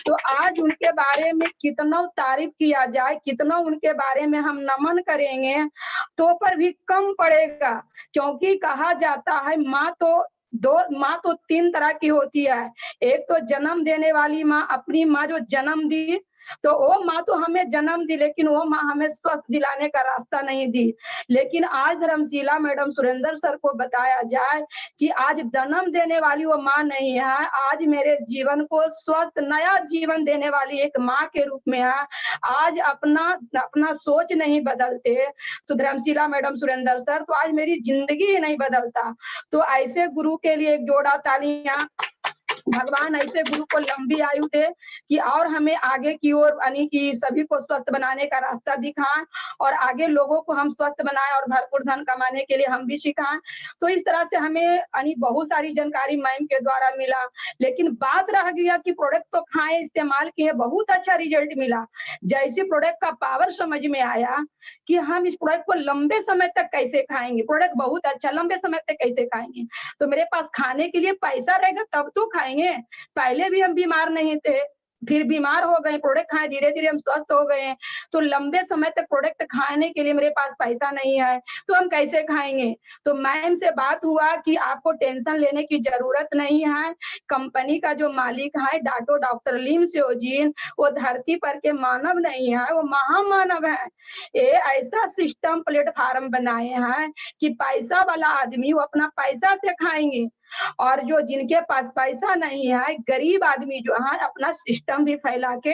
तो आज उनके बारे में कितना तारीफ किया जाए, कितना उनके बारे में हम नमन करेंगे तो पर भी कम पड़ेगा, क्योंकि कहा जाता है माँ तो 3 तरह की होती है। एक तो जन्म देने वाली माँ, अपनी माँ जो जन्म दी, तो वो माँ तो हमें जन्म दी, लेकिन वो माँ हमें स्वस्थ दिलाने का रास्ता नहीं दी। लेकिन आज धर्मशिला मैडम, सुरेंद्र सर को बताया जाए कि आज जन्म देने वाली वो माँ नहीं है, आज मेरे जीवन को स्वस्थ नया जीवन देने वाली एक माँ के रूप में है। आज अपना सोच नहीं बदलते तो धर्मशिला मैडम, सुरेंद्र सर, तो आज मेरी जिंदगी ही नहीं बदलता। तो ऐसे गुरु के लिए एक जोड़ा तालियां। भगवान ऐसे गुरु को लंबी आयु दे कि और हमें आगे की ओर यानी कि सभी को स्वस्थ बनाने का रास्ता दिखाएं और आगे लोगों को हम स्वस्थ बनाएं और भरपूर धन कमाने के लिए हम भी सिखाएं। तो इस तरह से हमें यानी बहुत सारी जानकारी मैम के द्वारा मिला, लेकिन बात रह गया कि प्रोडक्ट तो खाएं, इस्तेमाल किए, बहुत अच्छा रिजल्ट मिला। जैसे प्रोडक्ट का पावर समझ में आया कि हम इस प्रोडक्ट को लंबे समय तक कैसे खाएंगे, प्रोडक्ट बहुत अच्छा, लंबे समय तक कैसे खाएंगे, तो मेरे पास खाने के लिए पैसा रहेगा तब तो खाएंगे। पहले भी हम बीमार नहीं थे, फिर बीमार हो गए, प्रोडक्ट खाए, धीरे धीरे हम स्वस्थ हो गए। तो लंबे समय तक प्रोडक्ट खाने के लिए मेरे पास पैसा नहीं है तो हम कैसे खाएंगे। तो मैम से बात हुआ कि आपको टेंशन लेने की जरूरत नहीं है, कंपनी का जो मालिक है डॉक्टर लिम सियोजीन, वो धरती पर के मानव नहीं है, वो महामानव है। ये ऐसा सिस्टम प्लेटफार्म बनाए हैं कि पैसा वाला आदमी वो अपना पैसा से खाएंगे और जो जिनके पास पैसा नहीं है, गरीब आदमी जो है, अपना सिस्टम भी फैला के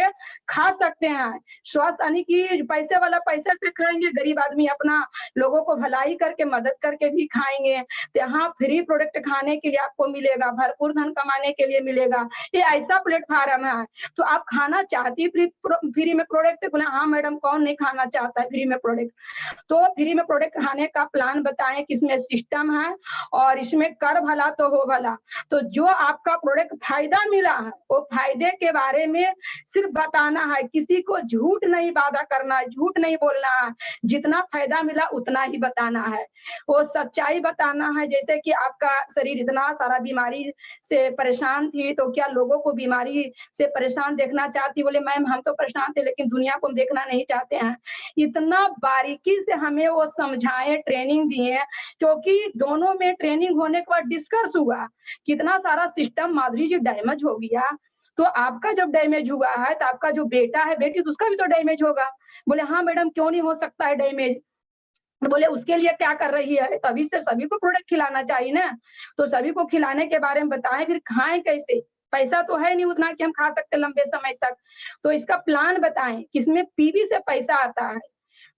खा सकते हैं। स्वास्थ्य यानी कि पैसे वाला पैसे से खाएंगे, गरीब आदमी अपना लोगों को भलाई करके मदद करके भी खाएंगे। तो यहाँ फ्री प्रोडक्ट खाने के लिए आपको मिलेगा, भरपूर धन कमाने के लिए मिलेगा। ये ऐसा प्लेटफार्म है। तो आप खाना चाहती फ्री में प्रोडक्ट? बोले हाँ मैडम, कौन नहीं खाना चाहता है फ्री में प्रोडक्ट। तो फ्री में प्रोडक्ट खाने का प्लान बताएं, किसमें सिस्टम है और इसमें कर भला तो हो भला। तो जो आपका प्रोडक्ट फायदा मिला है वो फायदे के बारे में सिर्फ बताना है, किसी को झूठ नहीं वादा करना है, झूठ नहीं बोलना है, जितना फायदा मिला उतना ही बताना है, वो सच्चाई बताना है। जैसे कि आपका शरीर इतना सारा बीमारी से परेशान थी, तो क्या लोगों को बीमारी से परेशान देखना चाहती? बोले मैम हम तो परेशान थे लेकिन दुनिया को हम देखना नहीं चाहते हैं। इतना बारीकी से हमें वो समझाए, ट्रेनिंग दिए, क्योंकि दोनों में ट्रेनिंग होने के बाद डिस्कस हुआ कितना सारा सिस्टम माधुरी जी डैमेज हो गया। तो आपका जब डैमेज हुआ है तो आपका जो बेटा है, बेटी, तो उसका भी तो डैमेज होगा। बोले हाँ मैडम, क्यों नहीं हो सकता है डैमेज। बोले उसके लिए क्या कर रही है? तभी से सभी को प्रोडक्ट खिलाना चाहिए ना, तो सभी को खिलाने के बारे में बताएं, फिर खाएं कैसे। पैसा तो है नहीं उतना कि हम खा सकते लंबे समय तक। तो इसका प्लान बताएं किसमें पीवी से पैसा आता है।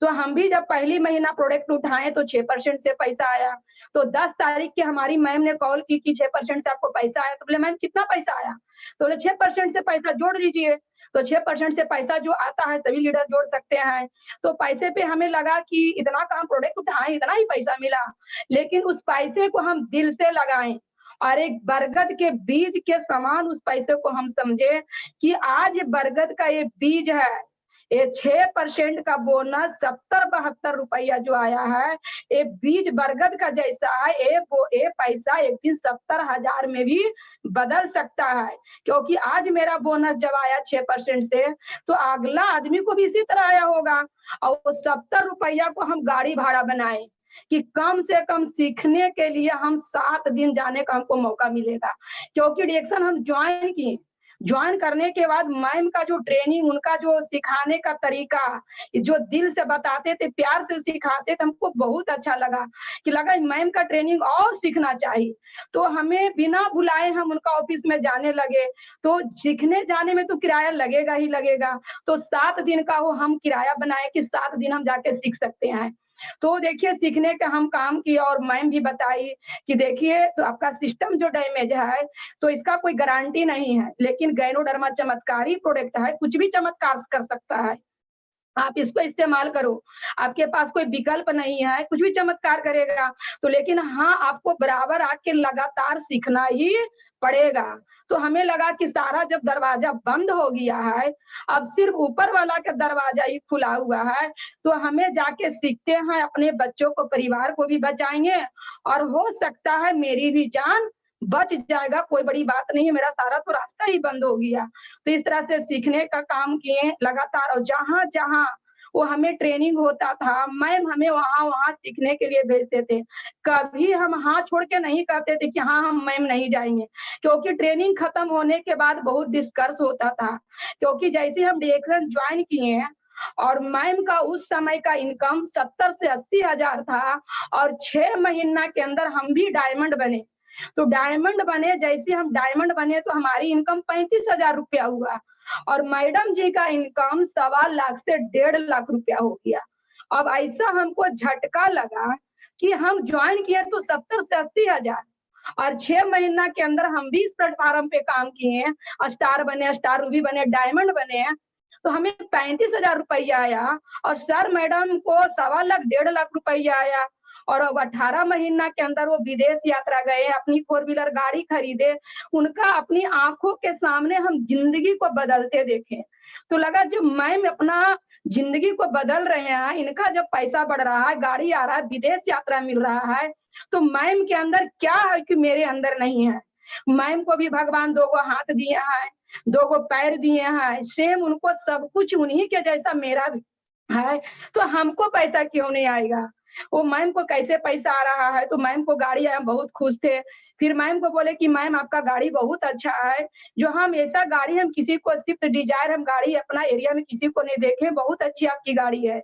तो हम भी जब पहली महीना प्रोडक्ट उठाए तो 6% से पैसा आया। तो 10 तारीख की हमारी मैम ने कॉल की कि 6% से आपको पैसा आया। तो बोले मैम कितना पैसा आया? तो बोले 6% से पैसा जोड़ लीजिए। तो 6% से पैसा जो आता है सभी लीडर जोड़ सकते हैं। तो पैसे पे हमें लगा कि इतना काम प्रोडक्ट उठाए इतना ही पैसा मिला, लेकिन उस पैसे को हम दिल से लगाएं और एक बरगद के बीज के समान उस पैसे को हम समझे कि आज बरगद का ये बीज है। ये 6% का बोनस 70-72 रुपया जो आया है, ये बीज बरगद का जैसा है। ये पैसा एक दिन 70,000 में भी बदल सकता है, क्योंकि आज मेरा बोनस जब आया 6% से, तो अगला आदमी को भी इसी तरह आया होगा। और वो 70 रुपया को हम गाड़ी भाड़ा बनाए कि कम से कम सीखने के लिए हम 7 दिन जाने का हमको मौका मिलेगा, क्योंकि डिएक्शन हम ज्वाइन किए। ज्वाइन करने के बाद मैम का जो ट्रेनिंग, उनका जो सिखाने का तरीका, जो दिल से बताते थे, प्यार से सिखाते थे, हमको बहुत अच्छा लगा कि लगा मैम का ट्रेनिंग और सीखना चाहिए। तो हमें बिना बुलाए हम उनका ऑफिस में जाने लगे। तो सीखने जाने में तो किराया लगेगा ही लगेगा। तो 7 दिन का वो हम किराया बनाए कि 7 दिन हम जाके सीख सकते हैं। तो देखिए सीखने का हम काम किए और मैम भी बताई कि देखिए तो आपका सिस्टम जो डैमेज है तो इसका कोई गारंटी नहीं है, लेकिन गैनोडर्मा चमत्कारी प्रोडक्ट है, कुछ भी चमत्कार कर सकता है। आप इसको इस्तेमाल करो, आपके पास कोई विकल्प नहीं है, कुछ भी चमत्कार करेगा। तो लेकिन हाँ, आपको बराबर आके लगातार सीखना ही पड़ेगा। तो हमें लगा कि सारा जब दरवाजा बंद हो गया है, अब सिर्फ ऊपर वाला का दरवाजा ही खुला हुआ है, तो हमें जाके सीखते हैं, अपने बच्चों को, परिवार को भी बचाएंगे और हो सकता है मेरी भी जान बच जाएगा। कोई बड़ी बात नहीं है, मेरा सारा तो रास्ता ही बंद हो गया। तो इस तरह से सीखने का काम किए लगातार, और जहां जहां वो हमें ट्रेनिंग होता था, मैम हमें वहां सीखने के लिए भेजते थे। कभी हम हाथ छोड़ के नहीं कहते थे कि हाँ हम मैम नहीं जाएंगे, क्योंकि ट्रेनिंग खत्म होने के बाद बहुत डिस्कस होता था। क्योंकि जैसे हम डिएक्शन ज्वाइन किए हैं और मैम का उस समय का इनकम 70 से 80 हजार था, और 6 महीना के अंदर हम भी डायमंड बने। तो डायमंड बने, जैसे हम डायमंड बने तो हमारी इनकम 35,000 रुपया हुआ, और मैडम जी का इनकम 1.25 लाख से 1.5 लाख रुपया हो गया। अब ऐसा हमको झटका लगा कि हम ज्वाइन किए तो 70 से 80 हजार, और 6 महीना के अंदर हम भी इस प्लेटफॉर्म पे काम किए, स्टार बने, स्टार रूबी बने, डायमंड बने, तो हमें 35,000 रुपया आया। और सर मैडम को 1.25 लाख 1.5 लाख रुपया आया। और अब 18 महीना के अंदर वो विदेश यात्रा गए, अपनी 4 व्हीलर गाड़ी खरीदे। उनका अपनी आंखों के सामने हम जिंदगी को बदलते देखे। तो लगा जब मैम अपना जिंदगी को बदल रहे हैं, इनका जब पैसा बढ़ रहा है, गाड़ी आ रहा है, विदेश यात्रा मिल रहा है, तो मैम के अंदर क्या है कि मेरे अंदर नहीं है। मैम को भी भगवान 2 हाथ दिए हैं, 2 पैर दिए हैं, सेम उनको सब कुछ उन्हीं के जैसा मेरा भी है। तो हमको पैसा क्यों नहीं आएगा? वो मैम को कैसे पैसा आ रहा है? तो मैम को गाड़ी आया, बहुत खुश थे। फिर मैम को बोले कि मैम आपका गाड़ी बहुत अच्छा है, जो हम ऐसा गाड़ी हम किसी को, स्विफ्ट डिजायर हम गाड़ी अपना एरिया में किसी को नहीं देखे, बहुत अच्छी आपकी गाड़ी है।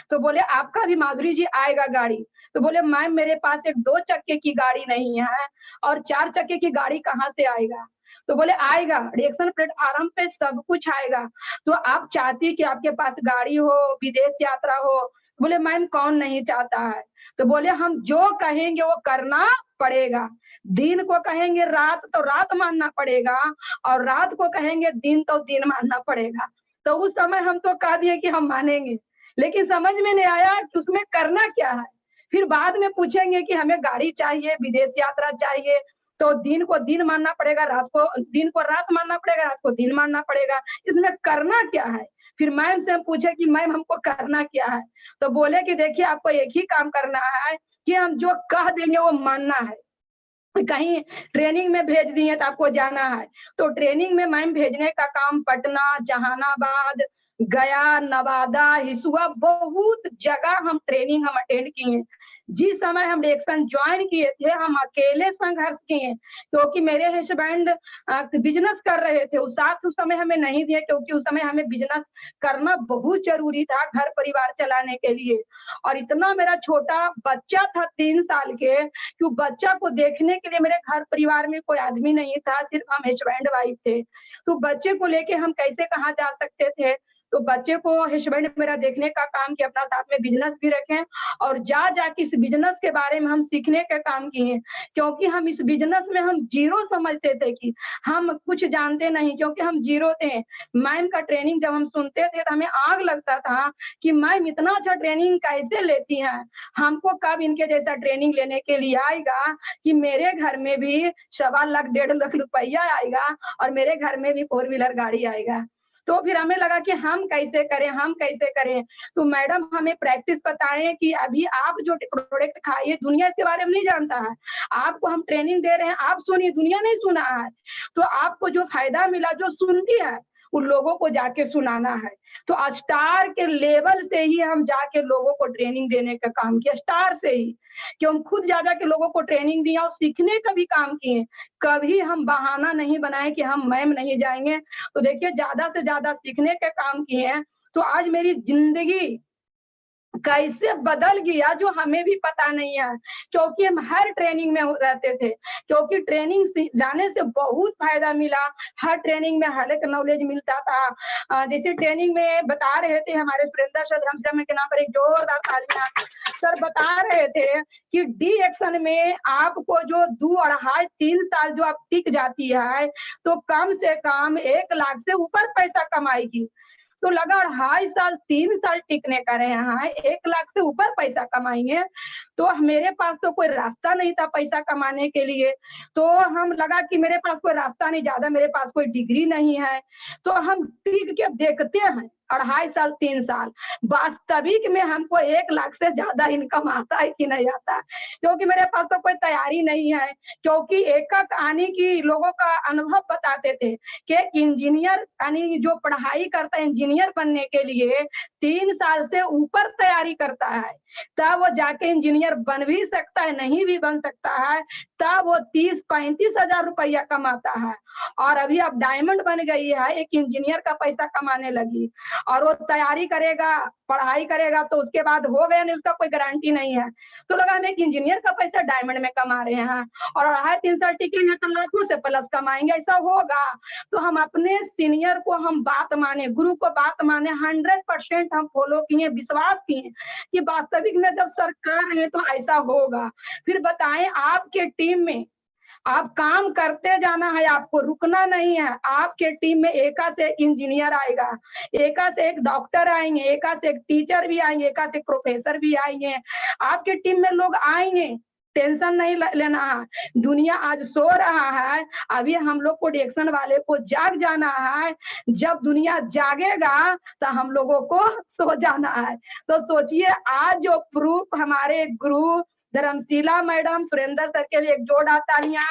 तो बोले आपका भी माधुरी जी आएगा गाड़ी? तो बोले मैम मेरे पास एक 2 चक्के की गाड़ी नहीं है, और 4 चक्के की गाड़ी कहाँ से आएगा? तो बोले आएगा, डिएक्शन प्लेटफॉर्म पे सब कुछ आएगा। तो आप चाहती कि आपके पास गाड़ी हो, विदेश यात्रा हो? बोले मैम कौन नहीं चाहता है? तो बोले हम जो कहेंगे वो करना पड़ेगा। दिन को कहेंगे रात तो रात मानना पड़ेगा, और रात को कहेंगे दिन तो दिन मानना पड़ेगा। तो उस समय हम तो कह दिए कि हम मानेंगे, लेकिन समझ में नहीं आया कि उसमें करना क्या है। फिर बाद में पूछेंगे कि हमें गाड़ी चाहिए, विदेश यात्रा चाहिए, तो दिन को दिन मानना पड़ेगा, दिन को रात मानना पड़ेगा, रात को दिन मानना पड़ेगा। इसमें करना क्या है? फिर मैम से हम पूछे कि मैम हमको करना क्या है? तो बोले कि देखिए आपको एक ही काम करना है कि हम जो कह देंगे वो मानना है। कहीं ट्रेनिंग में भेज दिए तो आपको जाना है, तो ट्रेनिंग में मैम भेजने का काम पटना, जहानाबाद, गया, नवादा, हिसुआ, बहुत जगह हम ट्रेनिंग हम अटेंड किए। जिस समय हम डिएक्सन ज्वाइन किए थे हम अकेले संघर्ष किए, क्योंकि मेरे हस्बैंड बिजनेस कर रहे थे। उस समय हमें नहीं दिए, क्योंकि उस समय हमें बिजनेस करना बहुत जरूरी था घर परिवार चलाने के लिए। और इतना मेरा छोटा बच्चा था 3 साल के, कि बच्चा को देखने के लिए मेरे घर परिवार में कोई आदमी नहीं था, सिर्फ हम हस्बैंड वाइफ थे। तो बच्चे को लेके हम कैसे कहाँ जा सकते थे? तो बच्चे को हस्बैंड मेरा देखने का काम किया, अपना साथ में बिजनेस भी रखें, और जाके इस बिजनेस के बारे में हम सीखने का काम किए, क्योंकि हम इस बिजनेस में हम जीरो समझते थे कि हम कुछ जानते नहीं, क्योंकि हम जीरो थे। मैम का ट्रेनिंग जब हम सुनते थे तो हमें आग लगता था कि मैम इतना अच्छा ट्रेनिंग कैसे लेती हैं, हमको कब इनके जैसा ट्रेनिंग लेने के लिए आएगा कि मेरे घर में भी 1.25 लाख 1.5 लाख रुपया आएगा और मेरे घर में भी 4 व्हीलर गाड़ी आएगा। तो फिर हमें लगा कि हम कैसे करें। तो मैडम हमें प्रैक्टिस बताएं कि अभी आप जो प्रोडक्ट खाइए, दुनिया इसके बारे में नहीं जानता है, आपको हम ट्रेनिंग दे रहे हैं, आप सुनिए, दुनिया नहीं सुना है। तो आपको जो फायदा मिला, जो सुनती है उन लोगों को जाके सुनाना है। तो स्टार के लेवल से ही हम जाके लोगों को ट्रेनिंग देने का काम किया, स्टार से ही, कि हम खुद जा के लोगों को ट्रेनिंग दिया और सीखने का भी काम किए। कभी हम बहाना नहीं बनाए कि हम मैम नहीं जाएंगे। तो देखिए ज्यादा से ज्यादा सीखने के काम किए हैं। तो आज मेरी जिंदगी कैसे बदल गया जो हमें भी पता नहीं है, क्योंकि हम हर ट्रेनिंग में रहते थे, क्योंकि ट्रेनिंग जाने से बहुत फायदा मिला। हर ट्रेनिंग में हर एक नॉलेज मिलता था। जैसे ट्रेनिंग में बता रहे थे हमारे सुरेंद्र सर, धर्मसिला के नाम पर एक जोरदार तालियां। सर बता रहे थे कि डिएक्सन में आपको जो 2, 2.5, 3 साल जो आप टिक जाती है, तो कम से कम 1 लाख से ऊपर पैसा कमाएगी। तो लगा 2.5 साल 3 साल टिकने का रहे हैं, 1 लाख से ऊपर पैसा कमाएंगे। तो मेरे पास तो कोई रास्ता नहीं था पैसा कमाने के लिए। तो हम लगा कि मेरे पास कोई रास्ता नहीं, ज्यादा मेरे पास कोई डिग्री नहीं है, तो हम टिक के देखते हैं 2.5 साल 3 साल, वास्तविक में हमको 1 लाख से ज्यादा इनकम आता है कि नहीं आता है, क्योंकि मेरे पास तो कोई तैयारी नहीं है। क्योंकि एकक आने की लोगों का अनुभव बताते थे कि इंजीनियर यानी जो पढ़ाई करता है इंजीनियर बनने के लिए 3 साल से ऊपर तैयारी करता है, तब वो जाके इंजीनियर बन भी सकता है, नहीं भी बन सकता है, तब वो 30-35 हजार रुपया कमाता है। और अभी अब डायमंड बन गई है, एक इंजीनियर का पैसा कमाने लगी, और वो तैयारी करेगा, पढ़ाई करेगा, तो उसके बाद हो गया नहीं, उसका कोई गारंटी नहीं है। तो लगा हम एक इंजीनियर का पैसा डायमंड में कमा रहे हैं, और 2.5-3 साल टिकेंगे तो लाखों से प्लस कमाएंगे, ऐसा होगा। तो हम अपने सीनियर को हम बात माने, गुरु को बात माने, 100% हम फॉलो किए, विश्वास किए कि वास्तविक में जब सर कर रहे हैं तो ऐसा होगा। फिर बताएं, आपके टीम में आप काम करते जाना है, आपको रुकना नहीं है। आपके टीम में एका से एक इंजीनियर आएगा, एका से एक डॉक्टर आएंगे, एका से एक टीचर भी आएंगे, एका से एक प्रोफेसर भी आएंगे। आपके टीम में लोग आएंगे, टेंशन नहीं लेना है। दुनिया आज सो रहा है, अभी हम लोग को डिएक्सन वाले को जाग जाना है। जब दुनिया जागेगा तो हम लोगों को सो जाना है। तो सोचिए, आज जो प्रूफ हमारे गुरु धर्मशिला मैडम, सुरेंद्र सर के लिए एक जोरदार तालियां।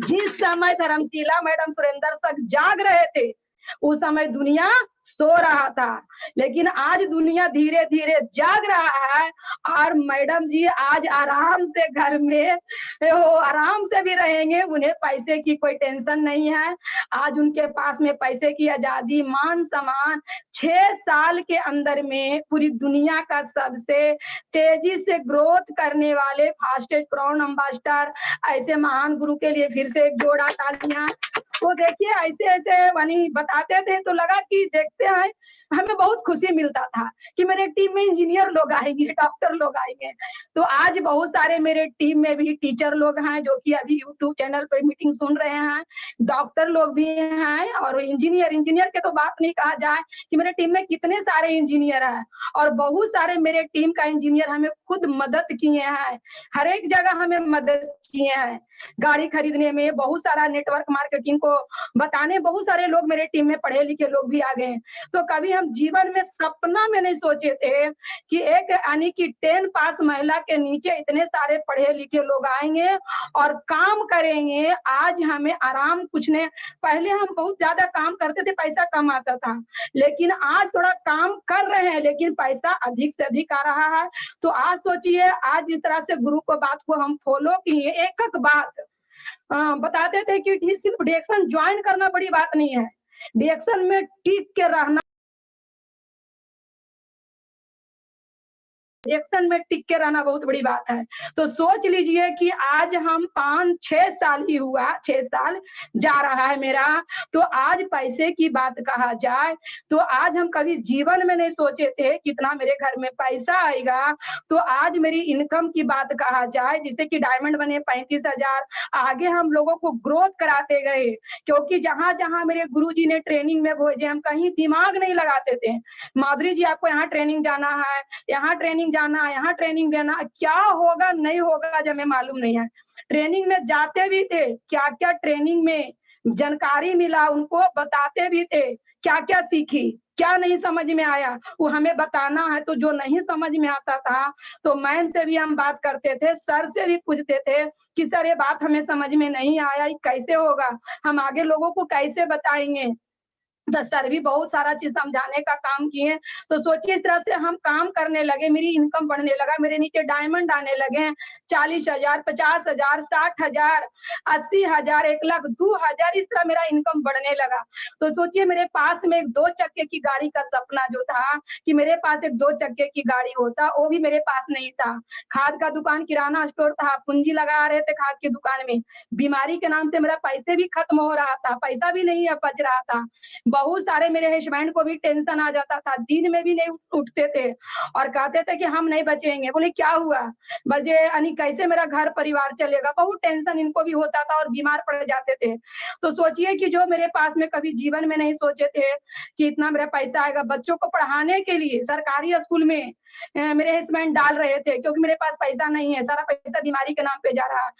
जिस समय धर्मशिला मैडम, सुरेंद्र सर जाग रहे थे, उस समय दुनिया सो रहा था, लेकिन आज दुनिया धीरे धीरे जाग रहा है। और मैडम जी आज आराम से घर में वो आराम से भी रहेंगे, उन्हें पैसे की कोई टेंशन नहीं है। आज उनके पास में पैसे की आजादी, मान सम्मान। 6 साल के अंदर में पूरी दुनिया का सबसे तेजी से ग्रोथ करने वाले फास्टेस्ट क्राउन एम्बेसडर, ऐसे महान गुरु के लिए फिर से एक जोड़ा तालियां। तो देखिए ऐसे ऐसे वही बताते थे, तो लगा कि देखते हैं, हमें बहुत खुशी मिलता था कि मेरे टीम में इंजीनियर लोग आएंगे, डॉक्टर लोग आएंगे। तो आज बहुत सारे मेरे टीम में भी टीचर लोग हैं जो कि अभी यूट्यूब चैनल पर मीटिंग सुन रहे हैं, डॉक्टर लोग भी हैं, और इंजीनियर के तो बात नहीं कहा जाए कि मेरे टीम में कितने सारे इंजीनियर हैं। और बहुत सारे मेरे टीम का इंजीनियर हमें खुद मदद किए हैं, हर एक जगह हमें मदद किए हैं, गाड़ी खरीदने में, बहुत सारा नेटवर्क मार्केटिंग को बताने, बहुत सारे लोग मेरे टीम में पढ़े लिखे लोग भी आ गए। तो कभी हम जीवन में सपना में नहीं सोचे थे कि एक यानी कि 10 पास महिला के नीचे इतने सारे पढ़े लिखे लोग आएंगे और काम करेंगे। आज हमें आराम कुछ नहीं, पहले हम बहुत ज्यादा काम करते थे, पैसा कम आता था, लेकिन आज थोड़ा काम कर रहे हैं लेकिन पैसा अधिक से अधिक आ रहा है। तो आज सोचिए, आज जिस तरह से गुरु को बात को हम फॉलो किए, एक एक बात बताते थे कि सिर्फ डिएक्शन ज्वाइन करना बड़ी बात नहीं है, डिएक्शन में टिक के रहना, डिएक्शन में टिक के रहना बहुत बड़ी बात है। तो सोच लीजिए कि आज हम 5-6 साल ही हुआ, 6 साल जा रहा है मेरा। तो आज पैसे की बात कहा जाए तो आज हम कभी जीवन में नहीं सोचे थे कितना मेरे घर में पैसा आएगा। तो आज मेरी इनकम की बात कहा जाए, जिससे कि डायमंड बने 35,000, आगे हम लोगों को ग्रोथ कराते गए, क्योंकि जहां जहां मेरे गुरुजी ने ट्रेनिंग में भेजे, हम कहीं दिमाग नहीं लगाते थे। माधुरी जी आपको यहाँ ट्रेनिंग जाना है, यहाँ ट्रेनिंग जाना, यहाँ ट्रेनिंग देना, क्या होगा नहीं होगा जब हमें मालूम नहीं है। ट्रेनिंग में जाते भी थे, क्या क्या ट्रेनिंग में जानकारी मिला उनको बताते भी थे, क्या क्या सीखी, क्या नहीं समझ में आया वो हमें बताना है। तो जो नहीं समझ में आता था तो मैम से भी हम बात करते थे, सर से भी पूछते थे कि सर ये बात हमें समझ में नहीं आया, कैसे होगा, हम आगे लोगों को कैसे बताएंगे। तो सर भी बहुत सारा चीज समझाने का काम किए। तो सोचिए इस तरह से हम काम करने लगे, मेरी इनकम बढ़ने लगा, मेरे नीचे डायमंड आने लगे 40,000, 50,000, 60,000, 80,000, 1,00,000, 2,000, इस तरह मेरा इनकम बढ़ने लगा। तो सोचिए मेरे पास में एक 2 चक्के की गाड़ी का सपना जो था कि मेरे पास एक 2 चक्के की गाड़ी होता, वो भी मेरे पास नहीं था। खाद का दुकान, किराना स्टोर था, पूंजी लगा रहे थे खाद की दुकान में, बीमारी के नाम से मेरा पैसे भी खत्म हो रहा था, पैसा भी नहीं बच रहा था। बहुत सारे मेरे हस्बैंड को भी टेंशन आ जाता था, दिन में भी नहीं उठते थे और कहते थे कि हम नहीं बचेंगे। बोले क्या हुआ, बजे यानी कैसे मेरा घर परिवार चलेगा, बहुत टेंशन इनको भी होता था और बीमार पड़ जाते थे। तो सोचिए कि जो मेरे पास में कभी जीवन में नहीं सोचे थे कि इतना मेरा पैसा आएगा। बच्चों को पढ़ाने के लिए सरकारी स्कूल में मेरे हस्बैंड डाल रहे थे, क्योंकि मेरे पास पैसा नहीं है, सारा पैसा बीमारी के नाम पे जा रहा है,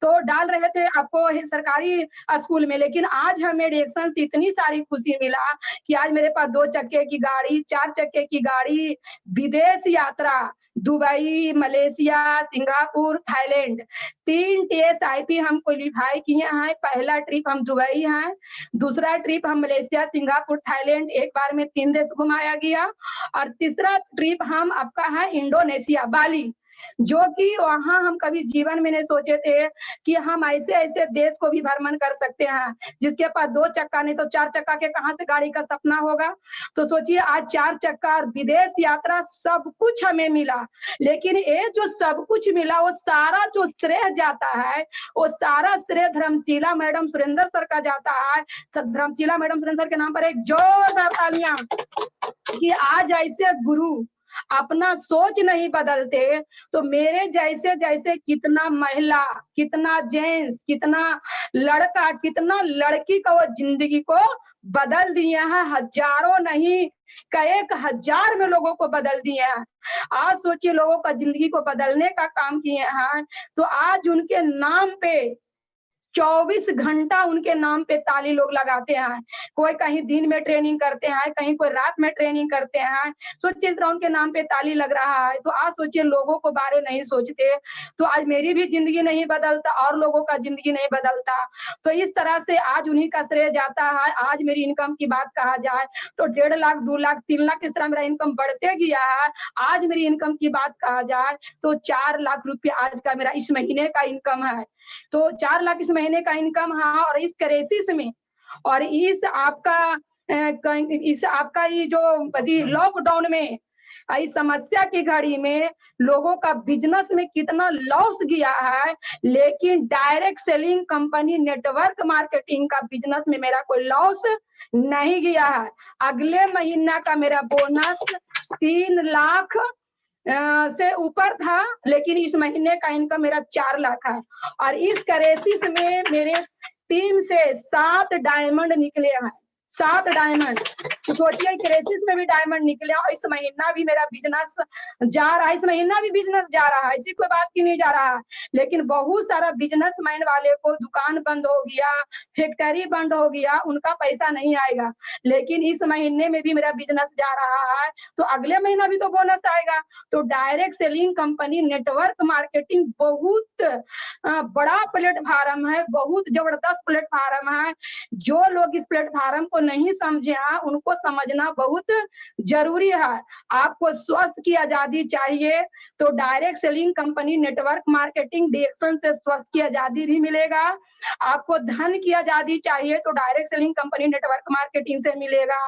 तो डाल रहे थे आपको सरकारी स्कूल में। लेकिन आज हमें डिएक्शन से इतनी सारी खुशी मिला कि आज मेरे पास 2 चक्के की गाड़ी, 4 चक्के की गाड़ी, विदेश यात्रा, Dubai, Malaysia, Singapore, Thailand, 3 TSIP हम क्वालीफाई किए हैं। पहला ट्रिप हम दुबई है, दूसरा ट्रिप हम मलेशिया, सिंगापुर, थाईलैंड, एक बार में 3 देश घुमाया गया, और तीसरा ट्रिप हम आपका है इंडोनेशिया, बाली, जो कि वहां हम कभी जीवन में नहीं सोचे थे कि हम ऐसे ऐसे देश को भी भ्रमण कर सकते हैं। जिसके पास 2 चक्का नहीं तो 4 चक्का के कहां से गाड़ी का सपना होगा। तो सोचिए आज 4 चक्का और विदेश यात्रा सब कुछ हमें मिला। लेकिन ये जो सब कुछ मिला वो सारा जो श्रेय जाता है, वो सारा श्रेय धर्मशिला मैडम सुरेंद्र सर का जाता है। धर्मशिला मैडम सुरेंद्र सर के नाम पर एक जोरदार तालियां कि आज ऐसे गुरु अपना सोच नहीं बदलते तो मेरे जैसे जैसे कितना महिला, कितना जेंट्स, कितना लड़का, कितना लड़की का वो जिंदगी को बदल दिए हैं। हजारों नहीं, कई 1,000 में लोगों को बदल दिए हैं। आज सोचिए लोगों का जिंदगी को बदलने का काम किए हैं। तो आज उनके नाम पे 24 घंटा उनके नाम पे ताली लोग लगाते हैं। कोई कहीं दिन में ट्रेनिंग करते हैं, कहीं कोई रात में ट्रेनिंग करते हैं। सोचिए इस तरह उनके नाम पे ताली लग रहा है। तो आज सोचिए लोगों को बारे नहीं सोचते तो आज मेरी भी जिंदगी नहीं बदलता और लोगों का जिंदगी नहीं बदलता। तो इस तरह से आज उन्हीं का श्रेय जाता है। आज मेरी इनकम की बात कहा जाए तो 1.5 लाख, 2 लाख, 3 लाख इस तरह मेरा इनकम बढ़ते गया है। आज मेरी इनकम की बात कहा जाए तो 4 लाख रुपये आज का मेरा इस महीने का इनकम है। तो 4 लाख इस महीने का इनकम है। और इस क्राइसिस में और इस आपका ये जो लॉकडाउन में, इस समस्या की घड़ी में लोगों का बिजनेस में कितना लॉस गया है, लेकिन direct selling company network marketing का बिजनेस में मेरा कोई लॉस नहीं गया है। अगले महीना का मेरा बोनस 3 लाख से ऊपर था, लेकिन इस महीने का इनकम मेरा 4 लाख है। और इस क्राइसिस में मेरे टीम से 7 डायमंड निकले हैं, 7 डायमंड। तो सोचिए क्रेसिस में भी डायमंड निकले और इस महीना भी मेरा बिजनेस जा रहा है, इस महीना भी बिजनेस जा रहा है, ऐसी कोई बात की नहीं जा रहा है। लेकिन बहुत सारा बिजनेसमैन वाले को दुकान बंद हो गया, फैक्ट्री बंद हो गया, उनका पैसा नहीं आएगा। लेकिन इस महीने में भी मेरा बिजनेस जा रहा है, तो अगले महीना भी तो बोनस आएगा। तो direct selling company network marketing बहुत बड़ा प्लेटफार्म है, बहुत जबरदस्त प्लेटफार्म है। जो लोग इस प्लेटफार्म को नहीं समझे हैं, उनको समझना बहुत जरूरी है। आपको स्वस्थ की आजादी चाहिए तो direct selling company network marketing DXN से स्वस्थ की आजादी भी मिलेगा। आपको धन की आजादी चाहिए तो direct selling company network marketing से मिलेगा।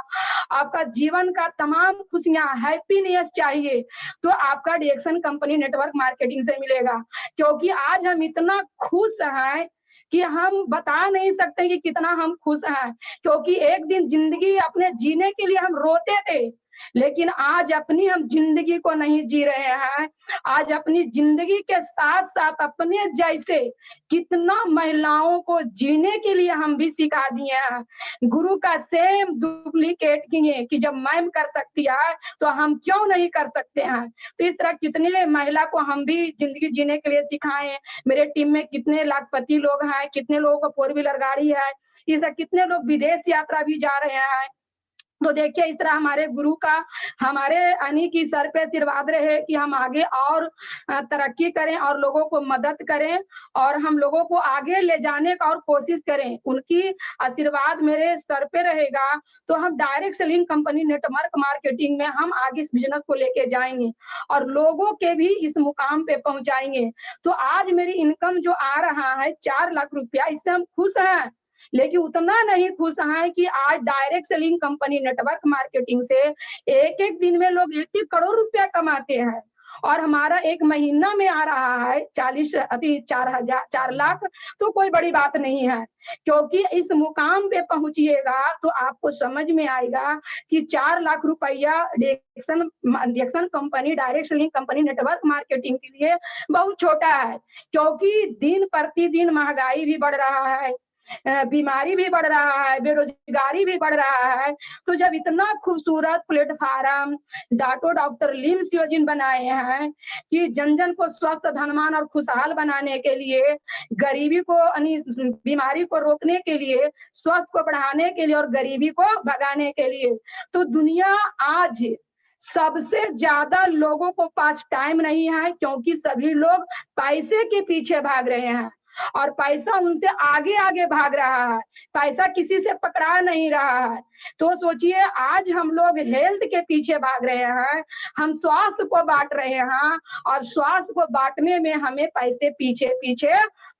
आपका जीवन का तमाम खुशियां, हैप्पीनेस चाहिए तो आपका डीएक्शन कंपनी नेटवर्क मार्केटिंग से मिलेगा। क्योंकि आज हम इतना खुश हैं कि हम बता नहीं सकते कि कितना हम खुश हैं। क्योंकि एक दिन जिंदगी अपने जीने के लिए हम रोते थे, लेकिन आज अपनी हम जिंदगी को नहीं जी रहे हैं। आज अपनी जिंदगी के साथ साथ अपने जैसे कितना महिलाओं को जीने के लिए हम भी सिखा दिए हैं। गुरु का सेम डुप्लीकेट किए कि जब मैम कर सकती है तो हम क्यों नहीं कर सकते हैं। तो इस तरह कितने महिला को हम भी जिंदगी जीने के लिए सिखाए। मेरे टीम में कितने लाखपति लोग हैं, कितने लोगों को 4 व्हीलर गाड़ी है, इस कितने लोग विदेश यात्रा भी जा रहे हैं। तो देखिए इस तरह हमारे गुरु का हमारे अनी की सर पे आशीर्वाद रहे कि हम आगे और तरक्की करें और लोगों को मदद करें और हम लोगों को आगे ले जाने का और कोशिश करें। उनकी आशीर्वाद मेरे सर पे रहेगा तो हम direct selling company network marketing में हम आगे इस बिजनेस को लेके जाएंगे और लोगों के भी इस मुकाम पे पहुंचाएंगे। तो आज मेरी इनकम जो आ रहा है 4 लाख रुपया, इससे हम खुश हैं। लेकिन उतना नहीं खुश हैं कि आज direct selling company network marketing से एक दिन में लोग 1 करोड़ रुपया कमाते हैं और हमारा एक महीना में आ रहा है 4 लाख। तो कोई बड़ी बात नहीं है, क्योंकि इस मुकाम पे पहुंचिएगा तो आपको समझ में आएगा कि 4 लाख रुपया DXN company direct selling company network marketing के लिए बहुत छोटा है। क्योंकि दिन प्रतिदिन महंगाई भी बढ़ रहा है, बीमारी भी बढ़ रहा है, बेरोजगारी भी बढ़ रहा है। तो जब इतना खूबसूरत प्लेटफार्म डॉक्टर लिम्स योजना बनाए हैं कि जन जन को स्वस्थ, धनवान और खुशहाल बनाने के लिए, गरीबी को बीमारी को रोकने के लिए, स्वास्थ्य को बढ़ाने के लिए और गरीबी को भगाने के लिए, तो दुनिया आज सबसे ज्यादा लोगों को पास टाइम नहीं है, क्योंकि सभी लोग पैसे के पीछे भाग रहे हैं और पैसा उनसे आगे आगे भाग रहा है। पैसा किसी से पकड़ा नहीं रहा है। तो सोचिए आज हम लोग हेल्थ के पीछे भाग रहे हैं, हम स्वास्थ्य को बांट रहे हैं और स्वास्थ्य को बांटने में हमें पैसे पीछे पीछे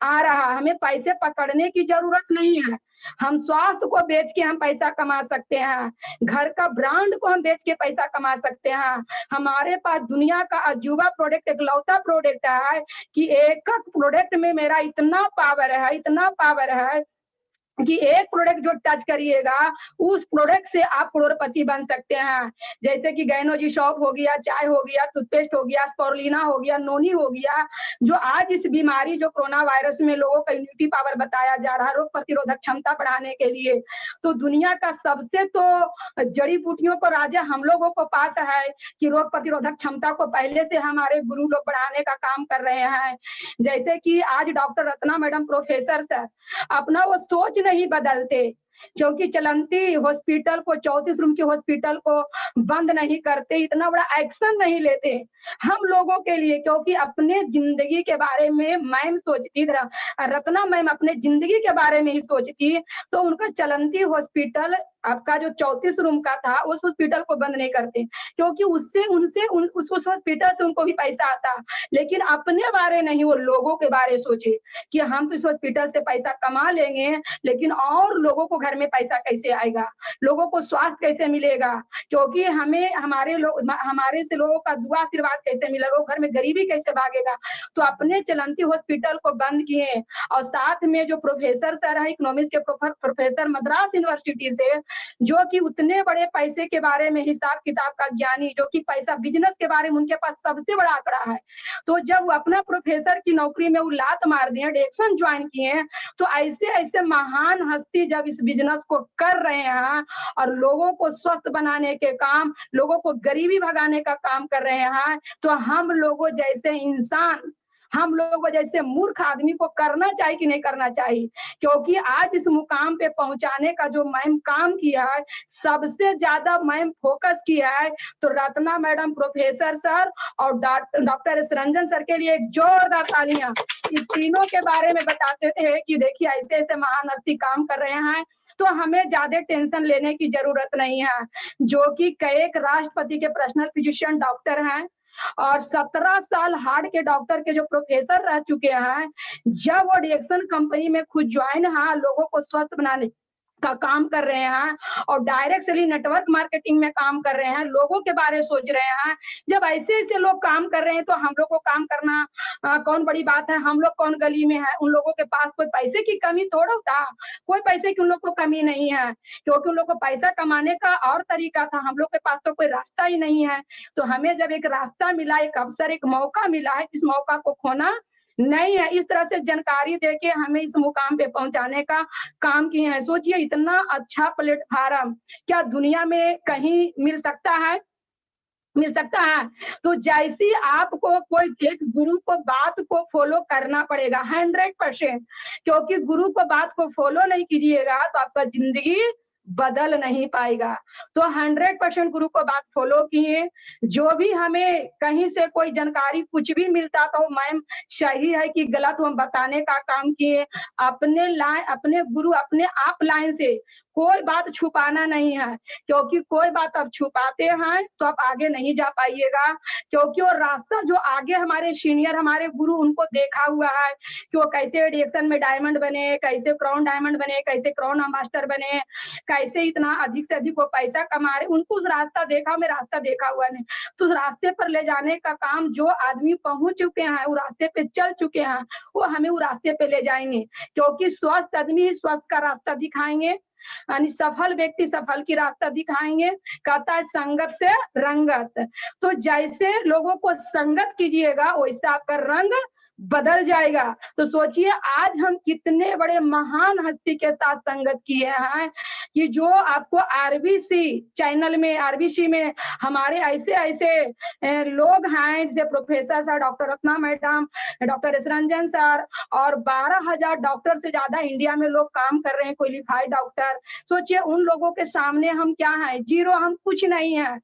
आ रहा है। हमें पैसे पकड़ने की जरूरत नहीं है। हम स्वास्थ्य को बेच के हम पैसा कमा सकते हैं, घर का ब्रांड को हम बेच के पैसा कमा सकते हैं। हमारे पास दुनिया का अजूबा प्रोडक्ट, एकलौता प्रोडक्ट है कि एक प्रोडक्ट में मेरा इतना पावर है कि एक प्रोडक्ट जो टच करिएगा उस प्रोडक्ट से आप करोड़पति बन सकते हैं। जैसे कि गैनोजी शॉप हो गया, चाय हो गया, टूथपेस्ट हो गया, स्पोरुलिना हो गया, नोनी हो गया, जो आज इस बीमारी जो कोरोना वायरस में लोगों का इम्यूनिटी पावर बताया जा रहा है, रोग प्रतिरोधक क्षमता बढ़ाने के लिए, तो दुनिया का सबसे तो जड़ी बूटियों को राजा हम लोगों को पास है कि रोग प्रतिरोधक क्षमता को पहले से हमारे गुरु लोग बढ़ाने का काम कर रहे हैं। जैसे कि आज doctor Ratna madam, professor sir अपना वो सोच नहीं बदलते, क्योंकि चलंती हॉस्पिटल को, 34 रूम के हॉस्पिटल को बंद नहीं करते, इतना बड़ा एक्शन नहीं लेते हम लोगों के लिए। क्योंकि अपने जिंदगी के बारे में मैम सोचती, रत्ना मैम अपने जिंदगी के बारे में ही सोचती, तो उनका चलंती हॉस्पिटल आपका जो 34 रूम का था उस हॉस्पिटल को बंद नहीं करते, क्योंकि उससे उस हॉस्पिटल से उनको भी पैसा आता। लेकिन अपने बारे नहीं, वो लोगों के बारे सोचे कि हम तो इस हॉस्पिटल से पैसा कमा लेंगे, लेकिन और लोगों को घर में पैसा कैसे आएगा, लोगों को स्वास्थ्य कैसे मिलेगा, क्योंकि हमें हमारे से लोगों का दुआ आशीर्वाद कैसे मिलेगा, लोग घर में गरीबी कैसे भागेगा। तो अपने चलंती हॉस्पिटल को बंद किए और साथ में जो प्रोफेसर सर है, इकोनॉमिक्स के प्रोफेसर मद्रास यूनिवर्सिटी से, जो कि उतने बड़े पैसे के बारे में हिसाब किताब का ज्ञानी, जो कि पैसा बिजनेस के बारे में उनके पास सबसे बड़ा आंकड़ा है। तो जब वो अपना प्रोफेसर की नौकरी में वो लात मार दिए, डिएक्सन ज्वाइन किए, तो ऐसे ऐसे महान हस्ती जब इस बिजनेस को कर रहे हैं और लोगों को स्वस्थ बनाने के काम, लोगों को गरीबी भगाने का काम कर रहे हैं, तो हम लोगों जैसे इंसान, हम लोगों जैसे मूर्ख आदमी को करना चाहिए कि नहीं करना चाहिए? क्योंकि आज इस मुकाम पे पहुंचाने का जो मैम काम किया है, सबसे ज्यादा मैम फोकस किया है, तो रत्ना मैडम, प्रोफेसर सर और डॉक्टर एस रंजन सर के लिए एक जोरदार तालियां। इन तीनों के बारे में बताते थे कि देखिए ऐसे ऐसे महान हस्ती काम कर रहे हैं, तो हमें ज्यादा टेंशन लेने की जरूरत नहीं है। जो कि एक राष्ट्रपति के पर्सनल फिजिशियन डॉक्टर हैं और 17 साल हार्ट के डॉक्टर के जो प्रोफेसर रह चुके हैं, जब वो डिएक्सन कंपनी में खुद ज्वाइन है, लोगों को स्वस्थ बनाने का काम कर रहे हैं और डायरेक्ट सेलिंग नेटवर्क मार्केटिंग में काम कर रहे हैं, लोगों के बारे में सोच रहे हैं। जब ऐसे ऐसे लोग काम कर रहे हैं तो हम लोग को काम करना कौन बड़ी बात है? हम लोग कौन गली में है? उन लोगों के पास कोई पैसे की कमी थोड़ा था, कोई पैसे की उन लोग को कमी नहीं है, क्योंकि उन लोग को पैसा कमाने का और तरीका था, हम लोग के पास तो कोई रास्ता ही नहीं है। तो हमें जब एक रास्ता मिला, एक अवसर, एक मौका मिला है, इस मौका को खोना नहीं है। इस तरह से जानकारी देके हमें इस मुकाम पे पहुंचाने का काम किए हैं। सोचिए इतना अच्छा प्लेटफार्म क्या दुनिया में कहीं मिल सकता है? मिल सकता है? तो जैसी आपको कोई एक गुरु को बात को फॉलो करना पड़ेगा 100%, क्योंकि गुरु को बात को फॉलो नहीं कीजिएगा तो आपका जिंदगी बदल नहीं पाएगा। तो 100% गुरु को बात फॉलो किए। जो भी हमें कहीं से कोई जानकारी कुछ भी मिलता तो मैम सही है कि गलत, हम बताने का काम किए। अपने गुरु अपने आप लाइन से कोई बात छुपाना नहीं है, क्योंकि कोई बात आप छुपाते हैं तो आप आगे नहीं जा पाइएगा। क्योंकि वो रास्ता जो आगे हमारे सीनियर, हमारे गुरु, उनको देखा हुआ है कि वो कैसे डिएक्सन में डायमंड बने, कैसे क्राउन डायमंड बने, कैसे क्राउन मास्टर बने, कैसे इतना अधिक से अधिक वो पैसा कमा रहे, उनको उस रास्ता देखा, मैं रास्ता देखा हुआ नहीं। तो उस रास्ते पर ले जाने का काम जो आदमी पहुंच चुके हैं, वो रास्ते पे चल चुके हैं, वो हमें वो रास्ते पे ले जाएंगे। क्योंकि स्वस्थ आदमी ही स्वस्थ का रास्ता दिखाएंगे, यानी सफल व्यक्ति सफल की रास्ता दिखाएंगे। कहता है संगत से रंगत, तो जैसे लोगों को संगत कीजिएगा वैसे आपका रंग बदल जाएगा। तो सोचिए आज हम कितने बड़े महान हस्ती के साथ संगत किए हैं कि जो आपको आरबीसी चैनल में, आरबीसी में हमारे ऐसे ऐसे लोग हैं, जैसे professor sir, doctor Ratna madam, doctor S Ranjan sir, और 12,000 डॉक्टर से ज्यादा इंडिया में लोग काम कर रहे हैं, क्वालिफाइड डॉक्टर। सोचिए उन लोगों के सामने हम क्या हैं? जीरो, हम कुछ नहीं है,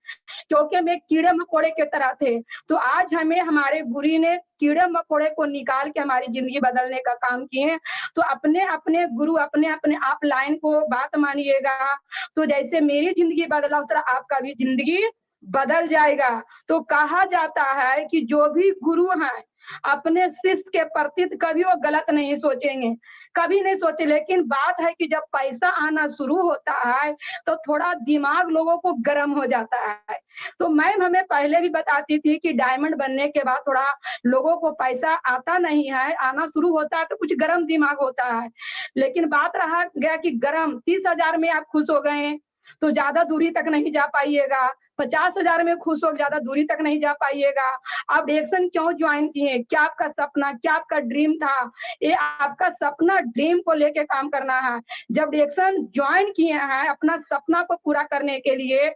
क्योंकि हम एक कीड़े मकोड़े के तरह थे। तो आज हमें हमारे गुरु ने कीड़े मकोड़े को निकाल के हमारी जिंदगी बदलने का काम किए। तो अपने अपने गुरु, अपने अपने आप लाइन को बात मानिएगा। तो जैसे मेरी जिंदगी बदला उस तरह आपका भी जिंदगी बदल जाएगा। तो कहा जाता है कि जो भी गुरु हैं अपने शिष्य के प्रति कभी वो गलत नहीं सोचेंगे, कभी नहीं सोचे। लेकिन बात है कि जब पैसा आना शुरू होता है तो थोड़ा दिमाग लोगों को गर्म हो जाता है। तो मैम हमें पहले भी बताती थी कि डायमंड बनने के बाद थोड़ा लोगों को पैसा आता नहीं है, आना शुरू होता है तो कुछ गर्म दिमाग होता है। लेकिन बात रहा गया कि गर्म 30,000 में आप खुश हो गए तो ज्यादा दूरी तक नहीं जा पाइएगा, 50,000 में खुश हो ज्यादा दूरी तक नहीं जा पाइएगा। आप डिएक्सन क्यों ज्वाइन किए? क्या आपका सपना, क्या आपका ड्रीम था? ये आपका सपना, ड्रीम को लेके काम करना है। जब डिएक्सन ज्वाइन किए हैं अपना सपना को पूरा करने के लिए,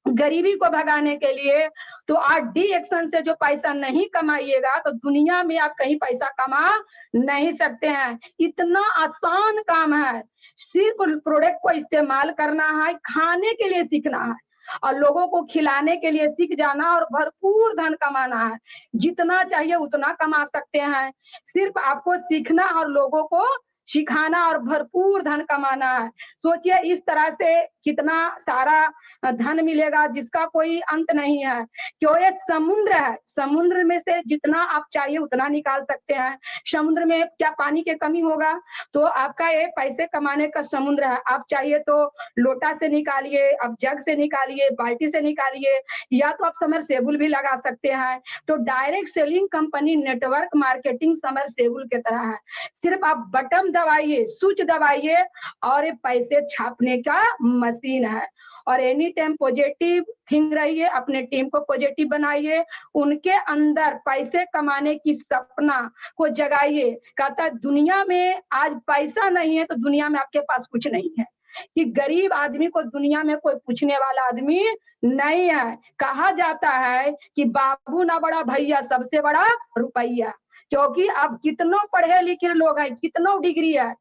गरीबी को भगाने के लिए, तो आज डिएक्सन से जो पैसा नहीं कमाइएगा तो दुनिया में आप कहीं पैसा कमा नहीं सकते हैं। इतना आसान काम है, सिर्फ प्रोडक्ट को इस्तेमाल करना है, खाने के लिए सीखना है और लोगों को खिलाने के लिए सीख जाना और भरपूर धन कमाना है। जितना चाहिए उतना कमा सकते हैं, सिर्फ आपको सीखना और लोगों को सिखाना और भरपूर धन कमाना है। सोचिए इस तरह से कितना सारा धन मिलेगा जिसका कोई अंत नहीं है। क्यों? ये समुद्र है, समुद्र में से जितना आप चाहिए उतना निकाल सकते हैं। समुद्र में क्या पानी की कमी होगा? तो आपका ये पैसे कमाने का समुद्र है। आप चाहिए तो लोटा से निकालिए, आप जग से निकालिए, बाल्टी से निकालिए, या तो आप समरसेबुल भी लगा सकते हैं। तो direct selling company network marketing submersible की तरह है। सिर्फ आप बटन दबाइए, स्विच दबाइए और ये पैसे पैसे छापने का मशीन है। और एनी टाइम पॉजिटिव थिंक रहिए, अपने टीम को पॉजिटिव बनाइए, उनके अंदर पैसे कमाने की सपना को जगाइए। कहता दुनिया में आज पैसा नहीं है तो दुनिया में आपके पास कुछ नहीं है, कि गरीब आदमी को दुनिया में कोई पूछने वाला आदमी नहीं है। कहा जाता है कि बाबू ना बड़ा भैया, सबसे बड़ा रुपया। क्योंकि आप कितनों पढ़े लिखे लोग हैं, कितनों डिग्री है,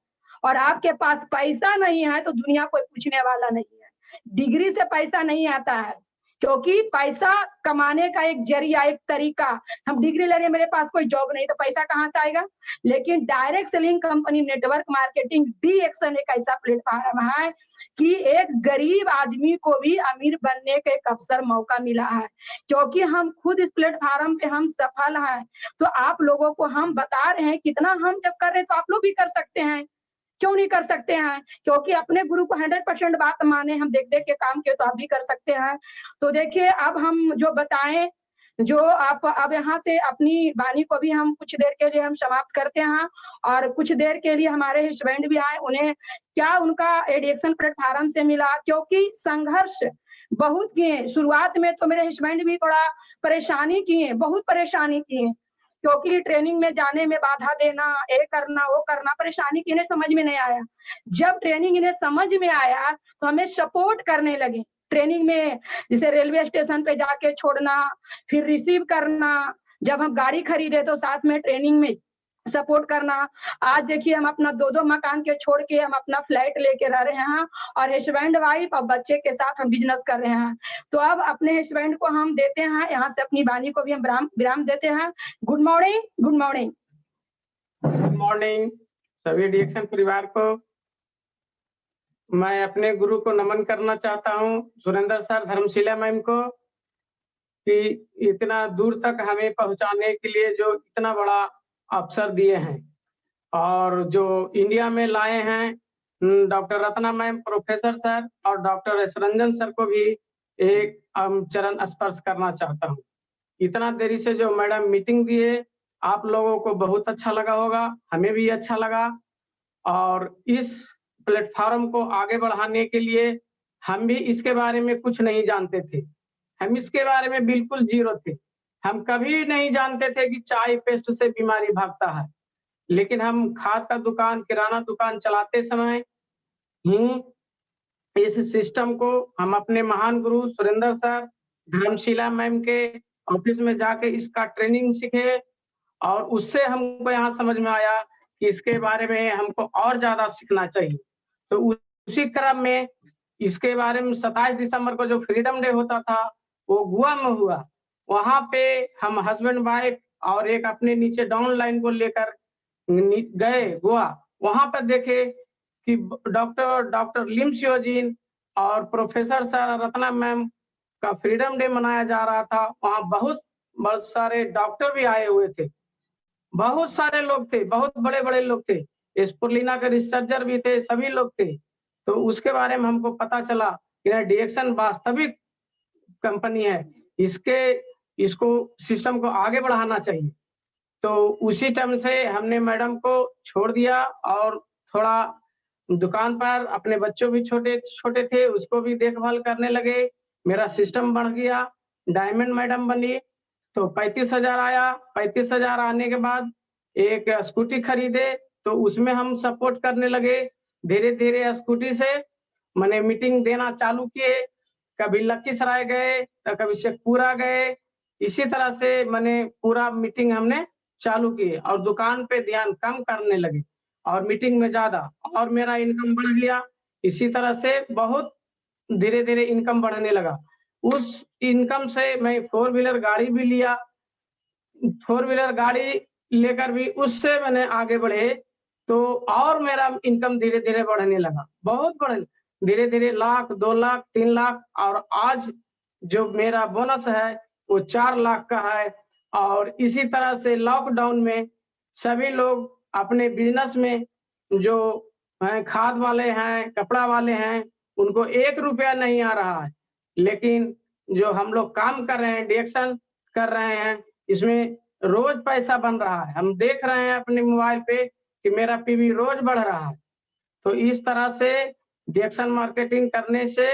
और आपके पास पैसा नहीं है तो दुनिया कोई पूछने वाला नहीं है। डिग्री से पैसा नहीं आता है, क्योंकि पैसा कमाने का एक जरिया, एक तरीका। हम डिग्री ले रहे हैं, मेरे पास कोई जॉब नहीं, तो पैसा कहाँ से आएगा? लेकिन direct selling company network marketing DXN एक ऐसा प्लेटफॉर्म है कि एक गरीब आदमी को भी अमीर बनने का एक अवसर, मौका मिला है। क्योंकि हम खुद इस प्लेटफॉर्म पे हम सफल हैं, तो आप लोगों को हम बता रहे हैं कितना हम जब कर रहे हैं तो आप लोग भी कर सकते हैं। क्यों नहीं कर सकते हैं? क्योंकि अपने गुरु को 100% बात माने, हम देख देख के काम किए तो आप भी कर सकते हैं। तो देखिए, अब हम जो बताएं, जो आप अब यहाँ से अपनी वाणी को भी हम कुछ देर के लिए हम समाप्त करते हैं, और कुछ देर के लिए हमारे हस्बैंड भी आए, उन्हें क्या उनका एडिक्शन प्लेटफॉर्म से मिला। क्योंकि संघर्ष बहुत किए, शुरुआत में तो मेरे हस्बैंड भी थोड़ा परेशानी किए, बहुत परेशानी किए, क्योंकि ट्रेनिंग में जाने में बाधा देना, ये करना वो करना, परेशानी की इन्हें समझ में नहीं आया। जब ट्रेनिंग इन्हें समझ में आया तो हमें सपोर्ट करने लगे ट्रेनिंग में, जैसे रेलवे स्टेशन पे जाके छोड़ना, फिर रिसीव करना, जब हम गाड़ी खरीदे तो साथ में ट्रेनिंग में सपोर्ट करना। आज देखिए, हम अपना 2-2 मकान के छोड़ के हम अपना फ्लैट लेके रह रहे हैं, और हस्बैंड वाइफ और बच्चे के साथ हम बिजनेस कर रहे हैं। तो अब अपने हस्बैंड को हम देते हैं, यहाँ से अपनी वाणी को भी हम विराम देते हैं। Good morning, good morning, good morning सभी DXN परिवार को। मैं अपने गुरु को नमन करना चाहता हूँ, सुरेंद्र सर, धर्मशिला मैम को, कि इतना दूर तक हमें पहुंचाने के लिए जो इतना बड़ा अवसर दिए हैं, और जो इंडिया में लाए हैं doctor Ratna ma'am, professor sir और डॉक्टर एस रंजन सर को भी एक चरण स्पर्श करना चाहता हूँ। इतना देरी से जो मैडम मीटिंग दिए, आप लोगों को बहुत अच्छा लगा होगा, हमें भी अच्छा लगा। और इस प्लेटफॉर्म को आगे बढ़ाने के लिए हम भी इसके बारे में कुछ नहीं जानते थे, हम इसके बारे में बिल्कुल जीरो थे। हम कभी नहीं जानते थे कि चाय पेस्ट से बीमारी भागता है, लेकिन हम खाद का दुकान, किराना दुकान चलाते समय इस सिस्टम को हम अपने महान गुरु सुरेंद्र सर, धर्मशिला मैम के ऑफिस में जाके इसका ट्रेनिंग सीखे, और उससे हमको यहाँ समझ में आया कि इसके बारे में हमको और ज्यादा सीखना चाहिए। तो उसी क्रम में इसके बारे में 27 दिसंबर को जो फ्रीडम डे होता था वो गोवा में हुआ। वहां पे हम हस्बैंड वाइफ और एक अपने नीचे डाउन लाइन को लेकर गए गोवा। वहां पर देखे कि डॉक्टर लिम सियोजिन और प्रोफेसर सर रत्ना मैम का फ्रीडम डे मनाया जा रहा था। वहां बहुत सारे डॉक्टर भी आए हुए थे, बहुत सारे लोग थे, बहुत बड़े बड़े लोग थे, स्पुलिना के रिसर्चर भी थे, सभी लोग थे। तो उसके बारे में हमको पता चला कि DXN वास्तविक कंपनी है, इसको सिस्टम को आगे बढ़ाना चाहिए। तो उसी टाइम से हमने मैडम को छोड़ दिया, और थोड़ा दुकान पर अपने बच्चों भी छोटे छोटे थे, उसको भी देखभाल करने लगे। मेरा सिस्टम बढ़ गया, डायमंड मैडम बनी, तो 35,000 आया। 35,000 आने के बाद एक स्कूटी खरीदे, तो उसमें हम सपोर्ट करने लगे। धीरे धीरे स्कूटी से मैंने मीटिंग देना चालू किए, कभी लखीसराय गए तो कभी शेखपुरा गए। इसी तरह से मैंने पूरा मीटिंग हमने चालू किए, और दुकान पे ध्यान कम करने लगे और मीटिंग में ज्यादा, और मेरा इनकम बढ़ गया। इसी तरह से बहुत धीरे धीरे इनकम बढ़ने लगा। उस इनकम से मैं 4 व्हीलर गाड़ी भी लिया, 4 व्हीलर गाड़ी लेकर भी उससे मैंने आगे बढ़े, तो और मेरा इनकम धीरे धीरे बढ़ने लगा, बहुत बढ़ने, धीरे धीरे लाख, 2 लाख, 3 लाख, और आज जो मेरा बोनस है वो 4 लाख का है। और इसी तरह से लॉकडाउन में सभी लोग अपने बिजनेस में, जो हैं खाद वाले हैं, कपड़ा वाले हैं, उनको 1 रुपया नहीं आ रहा है, लेकिन जो हम लोग काम कर रहे हैं, DXN कर रहे हैं, इसमें रोज पैसा बन रहा है। हम देख रहे हैं अपने मोबाइल पे कि मेरा PV रोज बढ़ रहा है। तो इस तरह से डिएक्शन मार्केटिंग करने से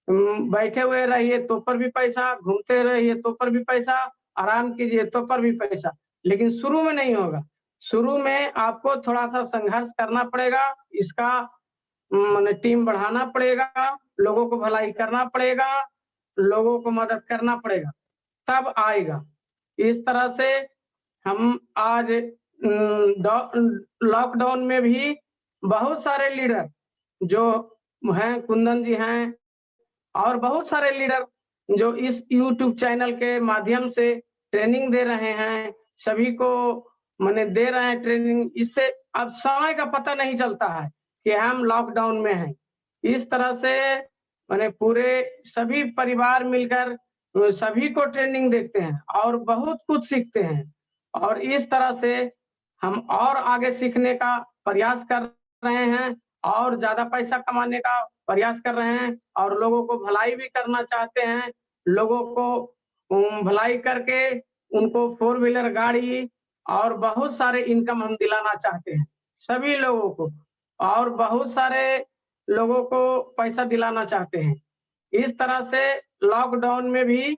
बैठे हुए रहिए तो पर भी पैसा, घूमते रहिए तो पर भी पैसा, आराम कीजिए तो पर भी पैसा, लेकिन शुरू में नहीं होगा। शुरू में आपको थोड़ा सा संघर्ष करना पड़ेगा, इसका माने टीम बढ़ाना पड़ेगा, लोगों को भलाई करना पड़ेगा, लोगों को मदद करना पड़ेगा, तब आएगा। इस तरह से हम आज लॉकडाउन में भी बहुत सारे लीडर जो हैं, कुंदन जी हैं और बहुत सारे लीडर जो इस YouTube चैनल के माध्यम से ट्रेनिंग दे रहे हैं, सभी को माने दे रहे हैं ट्रेनिंग। इससे अब समय का पता नहीं चलता है कि हम लॉकडाउन में हैं। इस तरह से माने पूरे सभी परिवार मिलकर सभी को ट्रेनिंग देते हैं और बहुत कुछ सीखते हैं, और इस तरह से हम और आगे सीखने का प्रयास कर रहे हैं और ज्यादा पैसा कमाने का प्रयास कर रहे हैं, और लोगों को भलाई भी करना चाहते हैं। लोगों को भलाई करके उनको 4 व्हीलर गाड़ी और बहुत सारे इनकम हम दिलाना चाहते हैं सभी लोगों को, और बहुत सारे लोगों को पैसा दिलाना चाहते हैं। इस तरह से लॉकडाउन में भी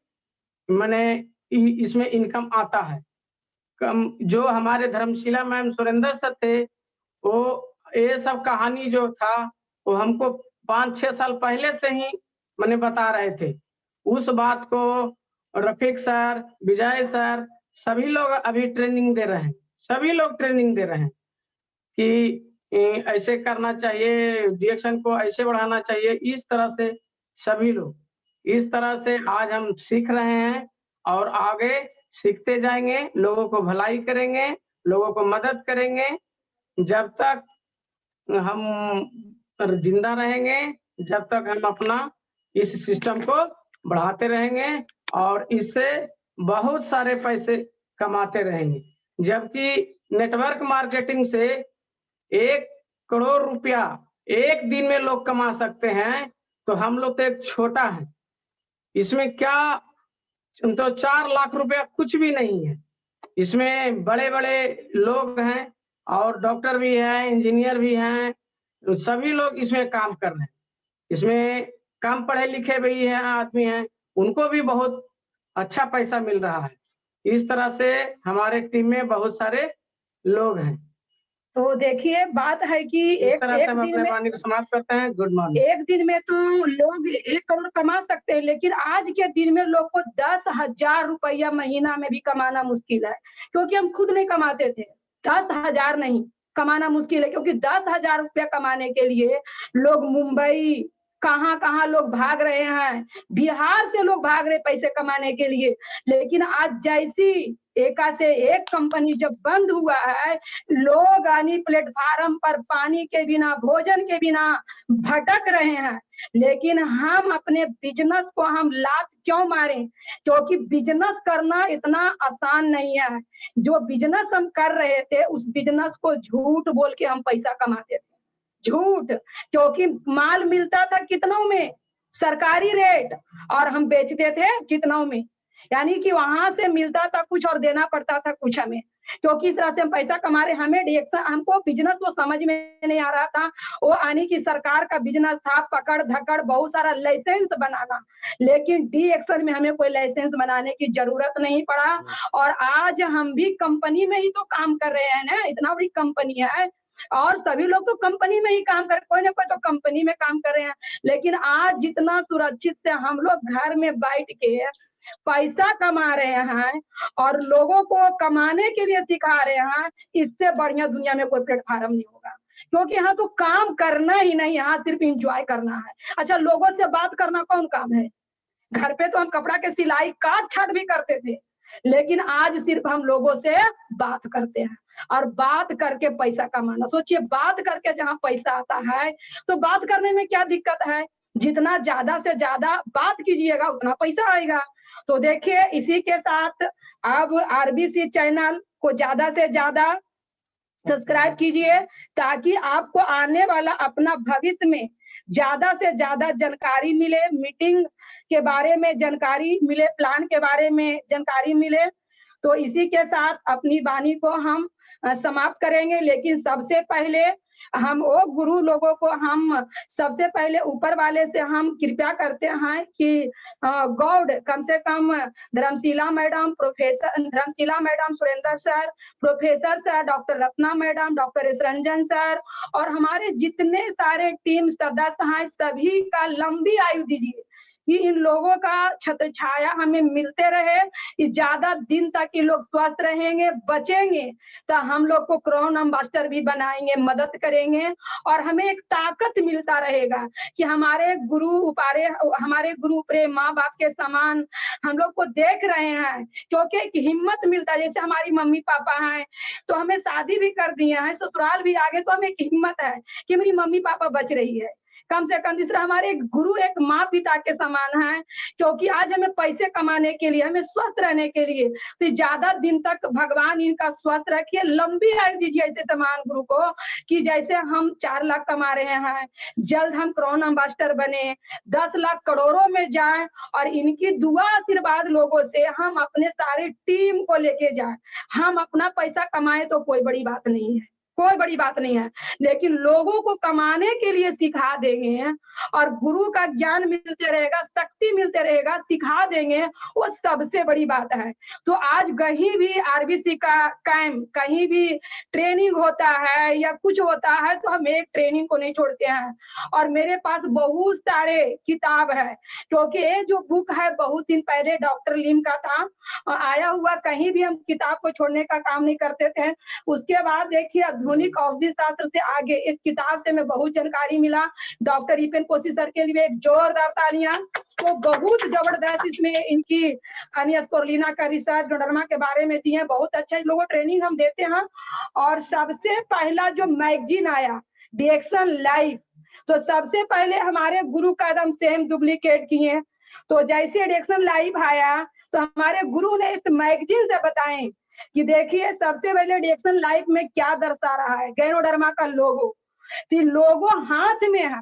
माने इसमें इनकम आता है। जो हमारे धर्मशिला मैम सुरेंद्र सर थे, वो ये सब कहानी जो था वो हमको 5-6 साल पहले से ही मैंने बता रहे थे। उस बात को रफीक सर, विजय सर, सभी लोग अभी ट्रेनिंग दे रहे हैं, सभी लोग ट्रेनिंग दे रहे हैं कि ऐसे करना चाहिए, डिएक्शन को ऐसे बढ़ाना चाहिए। इस तरह से सभी लोग, इस तरह से आज हम सीख रहे हैं और आगे सीखते जाएंगे, लोगों को भलाई करेंगे, लोगों को मदद करेंगे। जब तक हम जिंदा रहेंगे, जब तक हम अपना इस सिस्टम को बढ़ाते रहेंगे और इससे बहुत सारे पैसे कमाते रहेंगे। जबकि नेटवर्क मार्केटिंग से 1 करोड़ रुपया एक दिन में लोग कमा सकते हैं, तो हम लोग तो एक छोटा है, इसमें क्या तो 4 लाख रुपया कुछ भी नहीं है। इसमें बड़े बड़े लोग हैं और डॉक्टर भी हैं, इंजीनियर भी हैं, सभी लोग इसमें काम कर रहे हैं। इसमें कम पढ़े लिखे भी हैं आदमी हैं, उनको भी बहुत अच्छा पैसा मिल रहा है। इस तरह से हमारे टीम में बहुत सारे लोग हैं। तो देखिए, बात है कि एक तरह से हम अपने वाणी को समाप्त करते हैं। Good morning. एक दिन में तो लोग 1 करोड़ कमा सकते हैं, लेकिन आज के दिन में लोग को 10,000 रुपया महीना में भी कमाना मुश्किल है, क्योंकि हम खुद नहीं कमाते थे। 10,000 नहीं कमाना मुश्किल है, क्योंकि 10,000 रुपया कमाने के लिए लोग मुंबई कहाँ लोग भाग रहे हैं, बिहार से लोग भाग रहे पैसे कमाने के लिए। लेकिन आज जैसी एका से एक कंपनी जब बंद हुआ है, लोग यानी प्लेटफार्म पर पानी के बिना, भोजन के बिना भटक रहे हैं। लेकिन हम अपने बिजनेस को हम लात क्यों मारें? क्योंकि बिजनेस करना इतना आसान नहीं है। जो बिजनेस हम कर रहे थे, उस बिजनेस को झूठ बोल के हम पैसा कमाते थे, झूठ। क्योंकि माल मिलता था कितनों में, सरकारी रेट, और हम बेचते थे कितनों में, यानी कि वहां से मिलता था कुछ और देना पड़ता था कुछ हमें। क्योंकि इस तरह से हम पैसा कमा रहे, हमें डिएक्शन, हमको बिजनेस वो समझ में नहीं आ रहा था। वो यानी कि सरकार का बिजनेस था, पकड़ धकड़, बहुत सारा लाइसेंस बनाना, लेकिन डिएक्शन में हमें कोई लाइसेंस बनाने की जरूरत नहीं पड़ा। और आज हम भी कंपनी में ही तो काम कर रहे हैं ना, इतना बड़ी कंपनी है और सभी लोग तो कंपनी में ही काम कर, कोई ना कोई तो कंपनी में काम कर रहे हैं। लेकिन आज जितना सुरक्षित से हम लोग घर में बैठ के पैसा कमा रहे हैं और लोगों को कमाने के लिए सिखा रहे हैं, इससे बढ़िया दुनिया में कोई प्लेटफार्म नहीं होगा। क्योंकि यहाँ तो काम करना ही नहीं, यहाँ सिर्फ एंजॉय करना है। अच्छा, लोगों से बात करना कौन काम है? घर पे तो हम कपड़ा के सिलाई काट छाट भी करते थे, लेकिन आज सिर्फ हम लोगों से बात करते हैं और बात करके पैसा कमाना। सोचिए, बात करके जहाँ पैसा आता है, तो बात करने में क्या दिक्कत है? जितना ज्यादा से ज्यादा बात कीजिएगा उतना पैसा आएगा। तो देखिए, इसी के साथ अब आरबीसी चैनल को ज्यादा से ज्यादा सब्सक्राइब कीजिए, ताकि आपको आने वाला अपना भविष्य में ज्यादा से ज्यादा जानकारी मिले, मीटिंग के बारे में जानकारी मिले, प्लान के बारे में जानकारी मिले। तो इसी के साथ अपनी वाणी को हम समाप्त करेंगे। लेकिन सबसे पहले हम वो गुरु लोगों को हम सबसे पहले ऊपर वाले से हम कृपया करते हैं कि गॉड कम से कम Dharmshila madam, professor Dharmshila madam, Surendra sir, professor sir, doctor Ratna madam, doctor S Ranjan sir और हमारे जितने सारे टीम सदस्य हैं सभी का लंबी आयु दीजिए कि इन लोगों का छत्र छाया हमें मिलते रहे, ज्यादा दिन तक ये लोग स्वस्थ रहेंगे, बचेंगे तो हम लोग को क्राउन एम्बेसडर भी बनाएंगे, मदद करेंगे और हमें एक ताकत मिलता रहेगा कि हमारे गुरु ऊपरे माँ बाप के समान हम लोग को देख रहे हैं, क्योंकि एक हिम्मत मिलता है। जैसे हमारी मम्मी पापा हैं तो हमें शादी भी कर दिए हैं, ससुराल भी आ गए, तो हमें एक हिम्मत है कि मेरी मम्मी पापा बच रही है। कम से कम तीसरा हमारे गुरु एक माँ पिता के समान है, क्योंकि आज हमें पैसे कमाने के लिए, हमें स्वस्थ रहने के लिए तो ज्यादा दिन तक भगवान इनका स्वस्थ रखिए, लंबी आयु दीजिए ऐसे समान गुरु को कि जैसे हम 4 लाख कमा रहे हैं, जल्द हम क्राउन एम्बेसडर बने, 10 लाख करोड़ों में जाए और इनकी दुआ आशीर्वाद लोगों से हम अपने सारे टीम को लेके जाए। हम अपना पैसा कमाए तो कोई बड़ी बात नहीं है, कोई बड़ी बात नहीं है, लेकिन लोगों को कमाने के लिए सिखा देंगे और गुरु का ज्ञान मिलते रहेगा, शक्ति मिलते रहेगा, सिखा देंगे, वो सबसे बड़ी बात है। तो आज कहीं भी आरबीसी का कैंप, कहीं भी ट्रेनिंग होता है या कुछ होता है तो हम एक ट्रेनिंग को नहीं छोड़ते हैं। और मेरे पास बहुत सारे किताब है, क्योंकि ये जो बुक है बहुत दिन पहले डॉक्टर लिम का था आया हुआ, कहीं भी हम किताब को छोड़ने का काम नहीं करते थे। उसके बाद देखिए आधुनिक औषधि शास्त्र से आगे इस किताब से मैं बहुत जानकारी मिला। डॉक्टर ईपेन कोशी सर के लिए एक जोरदार तालियां, तो बहुत जबरदस्त इसमें इनकी अनियस्पोर्लिना का रिसर्च डोडरमा के बारे में दिए, बहुत अच्छा लोगों ट्रेनिंग हम देते हैं। और सबसे पहला जो मैगजीन आया डिएक्शन लाइफ, तो सबसे पहले हमारे गुरु का एकदम सेम डुप्लीकेट किए। तो जैसे डिएक्शन लाइफ आया तो हमारे गुरु ने इस मैगजीन से बताएं कि देखिए सबसे पहले डिएक्शन लाइफ में क्या दर्शा रहा है, गैनोडर्मा का लोगो, लोगो हाथ में है,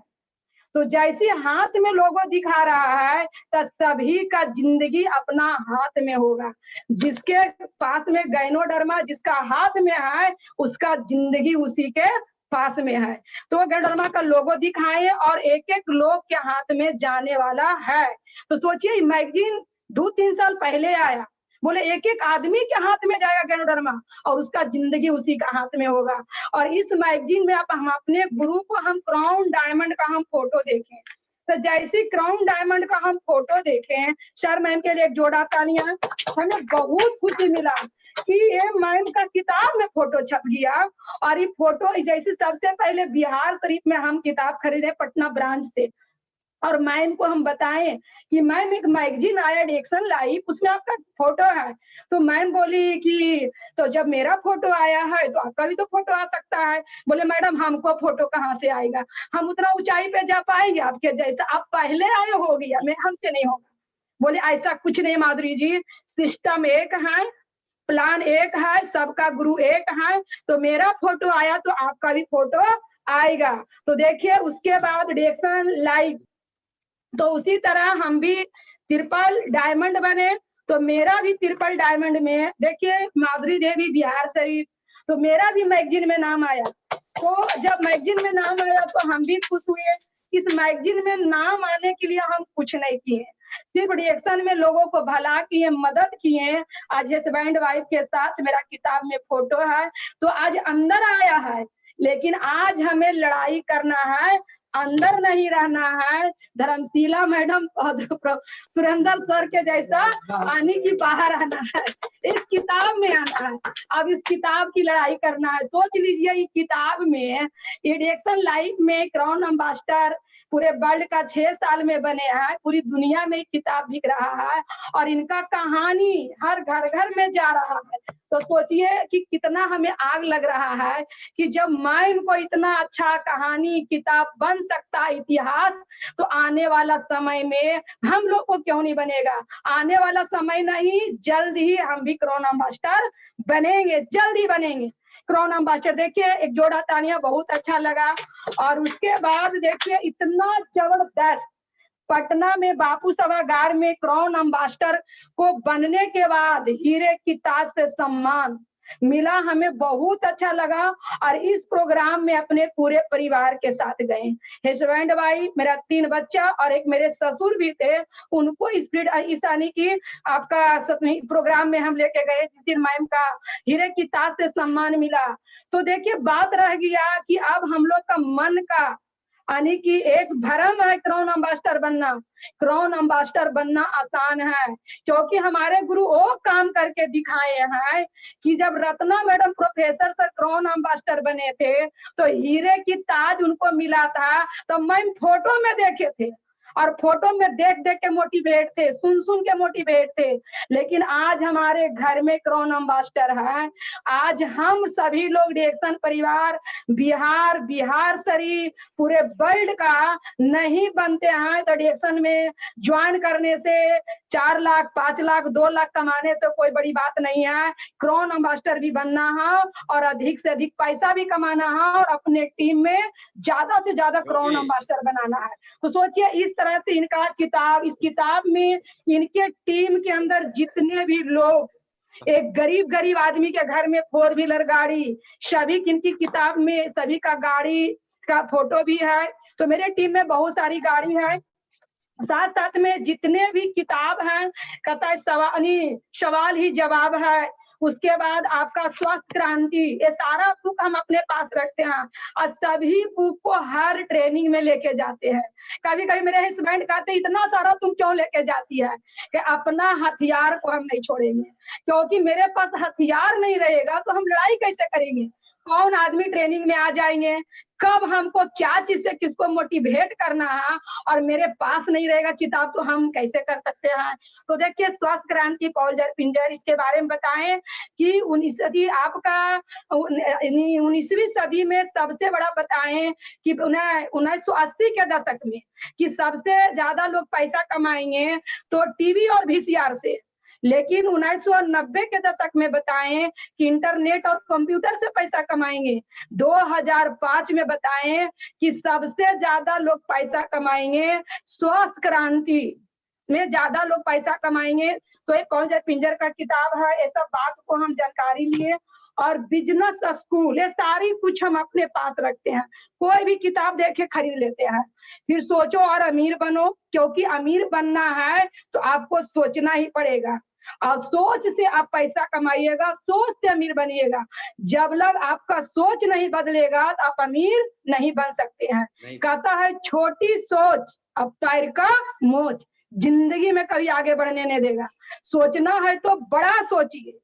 तो जैसे हाथ में लोगो दिखा रहा है तो सभी का जिंदगी अपना हाथ में होगा। जिसके पास में गैनोडर्मा जिसका हाथ में है उसका जिंदगी उसी के पास में है। तो गैनोडर्मा का लोगो दिखाएं और एक एक लोग के हाथ में जाने वाला है। तो सोचिए मैगजीन 2-3 साल पहले आया, बोले एक एक आदमी के हाथ में जाएगा गैनोडर्मा और उसका जिंदगी उसी का हाथ में होगा। और इस मैगजीन में हम अपने गुरु को हम क्राउन डायमंड का हम फोटो देखें, तो जैसे क्राउन डायमंड का हम फोटो देखें, सर मैम के लिए एक जोड़ा तालियां, हमें बहुत खुशी मिला कि ये मैम का किताब में फोटो छप गया। और ये फोटो जैसे सबसे पहले बिहार शरीफ में हम किताब खरीदे पटना ब्रांच से, और मैम को हम बताएं कि मैम एक मैगजीन आया डिएक्शन लाइफ, उसमें आपका फोटो है। तो मैम बोली कि तो जब मेरा फोटो आया है तो आपका भी तो फोटो आ सकता है। बोले मैडम हमको फोटो कहाँ से आएगा, हम उतना ऊंचाई पे जा पाएंगे आपके जैसा, आप पहले आए हो गया, मैं हमसे नहीं होगा। बोले ऐसा कुछ नहीं माधुरी जी, सिस्टम एक है, प्लान एक है, सबका गुरु एक है, तो मेरा फोटो आया तो आपका भी फोटो आएगा। तो देखिए उसके बाद डिएक्शन लाइफ, तो उसी तरह हम भी ट्रिपल डायमंड बने, तो मेरा भी ट्रिपल डायमंड में देखिए माधुरी देवी बिहार शरीफ, तो मेरा भी मैगजीन में नाम आया। तो जब मैगजीन में नाम आया तो हम भी खुश हुए। इस मैगजीन में नाम आने के लिए हम कुछ नहीं किए, सिर्फ डिएक्शन में लोगों को भला किए, मदद किए। आज हस्बैंड वाइफ के साथ मेरा किताब में फोटो है, तो आज अंदर आया है, लेकिन आज हमें लड़ाई करना है, अंदर नहीं रहना है। धर्मशिला मैडम सुरेंद्र सर के जैसा आने की बाहर आना है, इस किताब में आना है। अब इस किताब की लड़ाई करना है। सोच लीजिए ये किताब में डिएक्शन लाइफ में क्राउन एम्बेसडर पूरे वर्ल्ड का 6 साल में बने हैं, पूरी दुनिया में किताब बिक रहा है और इनका कहानी हर घर घर में जा रहा है। तो सोचिए कि कितना हमें आग लग रहा है कि जब मैम को इतना अच्छा कहानी किताब बन सकता है इतिहास, तो आने वाला समय में हम लोग को क्यों नहीं बनेगा। आने वाला समय नहीं, जल्द ही हम भी क्राउन एम्बेसडर बनेंगे, जल्द ही बनेंगे क्राउन एम्बेसडर। देखिए एक जोड़ा तालियां, बहुत अच्छा लगा। और उसके बाद देखिए इतना जबरदस्त पटना में बापू सभागार में क्राउन एम्बेसडर को बनने के बाद हीरे की ताज से सम्मान, मिला, हमें बहुत अच्छा लगा और इस प्रोग्राम में अपने पूरे परिवार के साथ गए। हस्बैंड वाइफ, मेरा 3 बच्चा और एक मेरे ससुर भी थे, उनको इस यानी कि आपका प्रोग्राम में हम लेके गए जिस दिन मैम का हीरे की ताज से सम्मान मिला। तो देखिए बात रह गया कि अब हम लोग का मन का यानी कि एक भरम है क्राउन एम्बेसडर बनना। क्राउन एम्बेसडर बनना आसान है क्योंकि हमारे गुरु वो काम करके दिखाए हैं कि जब Ratna madam professor sir crown ambassador बने थे तो हीरे की ताज उनको मिला था, तो मैम फोटो में देखे थे और फोटो में देख देख के मोटिवेट थे, सुन के मोटिवेट थे। लेकिन आज हमारे घर में क्राउन एम्बेसडर है। आज हम सभी लोग डिएक्शन परिवार बिहार शरीफ पूरे वर्ल्ड का नहीं बनते हैं तो डिएक्शन में ज्वाइन करने से 4 लाख 5 लाख 2 लाख कमाने से कोई बड़ी बात नहीं है। क्राउन एम्बेसडर भी बनना है और अधिक से अधिक पैसा भी कमाना है और अपने टीम में ज्यादा से ज्यादा क्राउन एम्बेसडर बनाना है। तो सोचिए इस तरह से इनका किताब, इस किताब में इनके टीम के अंदर जितने भी लोग, एक गरीब आदमी के घर में 4 व्हीलर गाड़ी, सभी इनकी किताब में सभी का गाड़ी का फोटो भी है। तो मेरे टीम में बहुत सारी गाड़ी है। साथ साथ में जितने भी किताब हैं, कथा सवाल ही जवाब है, उसके बाद आपका स्वस्थ क्रांति, ये सारा बुक हम अपने पास रखते हैं और सभी बुक को हर ट्रेनिंग में लेके जाते हैं। कभी कभी मेरे हस्बैंड कहते इतना सारा तुम क्यों लेके जाती है, कि अपना हथियार को हम नहीं छोड़ेंगे, क्योंकि मेरे पास हथियार नहीं रहेगा तो हम लड़ाई कैसे करेंगे। कौन आदमी ट्रेनिंग में आ जाएंगे, कब हमको क्या चीज से किसको मोटिवेट करना है और मेरे पास नहीं रहेगा किताब तो हम कैसे कर सकते हैं। तो देखिए स्वस्थ क्रांति पॉल पिंजर, इसके बारे में बताएं कि 19वीं सदी में सबसे बड़ा बताएं कि 1980 के दशक में कि सबसे ज्यादा लोग पैसा कमाएंगे तो टीवी और वीसीआर से, लेकिन 1990 के दशक में बताएं कि इंटरनेट और कंप्यूटर से पैसा कमाएंगे। 2005 में बताएं कि सबसे ज्यादा लोग पैसा कमाएंगे स्वस्थ क्रांति में, ज्यादा लोग पैसा कमाएंगे। तो ये पॉल पिंजर का किताब है, ये सब बात को हम जानकारी लिए और बिजनेस स्कूल, ये सारी कुछ हम अपने पास रखते हैं। कोई भी किताब देखे खरीद लेते हैं। फिर सोचो और अमीर बनो, क्योंकि अमीर बनना है तो आपको सोचना ही पड़ेगा और सोच से आप पैसा कमाइएगा, सोच से अमीर बनिएगा। जब लग आपका सोच नहीं बदलेगा तो आप अमीर नहीं बन सकते हैं। कहता है छोटी सोच अब पैर का मोच, जिंदगी में कभी आगे बढ़ने नहीं देगा। सोचना है तो बड़ा सोचिए,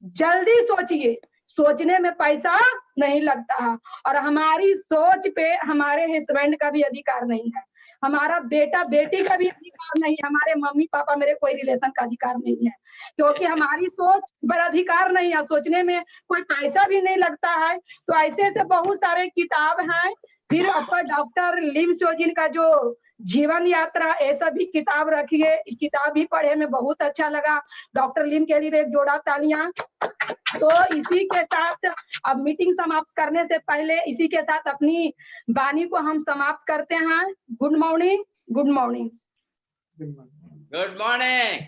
जल्दी सोचिए, सोचने में पैसा नहीं लगता है। और हमारी सोच पे हमारे हस्बैंड का भी अधिकार नहीं है, हमारा बेटा बेटी का भी अधिकार नहीं है, हमारे मम्मी पापा मेरे कोई रिलेशन का अधिकार नहीं है, क्योंकि हमारी सोच पर अधिकार नहीं है, सोचने में कोई पैसा भी नहीं लगता है। तो ऐसे ऐसे बहुत सारे किताब हैं। फिर आपका डॉक्टर लिम चोजिन का जो जीवन यात्रा, ऐसा भी किताब रखिए, किताब भी पढ़े में बहुत अच्छा लगा। डॉक्टर लिम के लिए एक जोड़ा तालियां। तो इसी के साथ अब मीटिंग समाप्त करने से पहले इसी के साथ अपनी वाणी को हम समाप्त करते हैं। Good morning, good morning, good morning.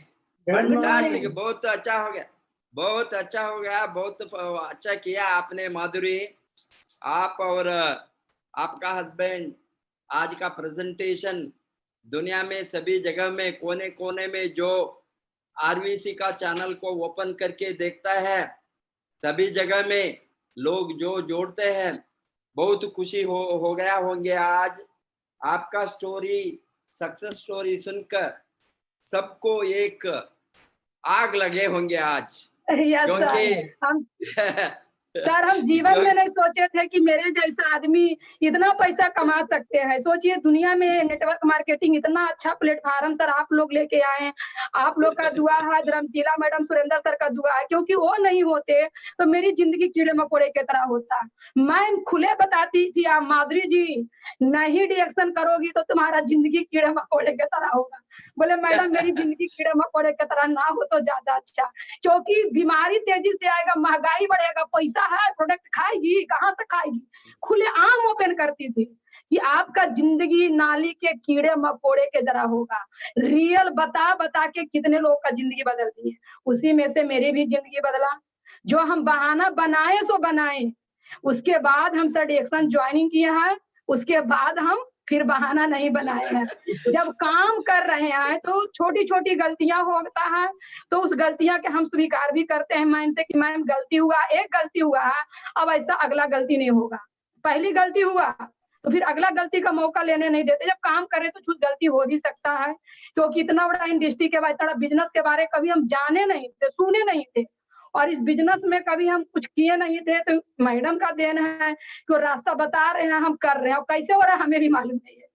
Fantastic, बहुत अच्छा हो गया, बहुत अच्छा हो गया, बहुत अच्छा किया आपने माधुरी। आप और आपका हस्बैंड आज का प्रेजेंटेशन दुनिया में सभी जगह में कोने कोने में जो आरवीसी का चैनल को ओपन करके देखता है, सभी जगह में लोग जो जोड़ते हैं, बहुत खुशी हो गया होंगे। आज आपका स्टोरी, सक्सेस स्टोरी सुनकर सबको एक आग लगे होंगे आज, क्योंकि सर हम जीवन में नहीं सोचे थे कि मेरे जैसा आदमी इतना पैसा कमा सकते हैं। सोचिए दुनिया में नेटवर्क मार्केटिंग इतना अच्छा प्लेटफार्म सर आप लोग लेके आए। आप लोग का दुआ है, धर्मशीला मैडम, सुरेंद्र सर का दुआ है, क्योंकि वो नहीं होते तो मेरी जिंदगी कीड़े मकोड़े की तरह होता। मैं खुले बताती थी, आप माधुरी जी नहीं डिएक्शन करोगी तो तुम्हारा जिंदगी कीड़े मकोड़े की तरह होगा। बोले मैडम मेरी जिंदगी कीड़े मकोड़े की तरह ना हो तो ज्यादा अच्छा, क्योंकि बीमारी तेजी से आएगा, महंगाई बढ़ेगा, पैसा है, प्रोडक्ट खाएगी कहाँ से खाएगी। खुले आम ओपन करती थी कि आपका जिंदगी नाली के कीड़े मकोड़े के तरह होगा। रियल बता बता के कितने लोगों का जिंदगी बदल दी है, उसी में से मेरी भी जिंदगी बदला। जो हम बहाना बनाए सो बनाए। उसके बाद हम सर डिएक्शन ज्वाइनिंग किए हैं, उसके बाद हम फिर बहाना नहीं बनाए हैं। जब काम कर रहे हैं तो छोटी छोटी गलतियां होता है, तो उस गलतियां के हम स्वीकार भी करते हैं मैम से कि मैम गलती हुआ, एक गलती हुआ है, अब ऐसा अगला गलती नहीं होगा। पहली गलती हुआ तो फिर अगला गलती का मौका लेने नहीं देते। जब काम करे तो कुछ गलती हो भी सकता है, क्योंकि इतना बड़ा इंडस्ट्री के बारे, बिजनेस के बारे कभी हम जाने नहीं थे, सुने नहीं थे, और इस बिजनेस में कभी हम कुछ किए नहीं थे। तो मैडम का देन है कि वो रास्ता बता रहे हैं, हम कर रहे हैं। और कैसे हो रहा है हमें भी मालूम नहीं है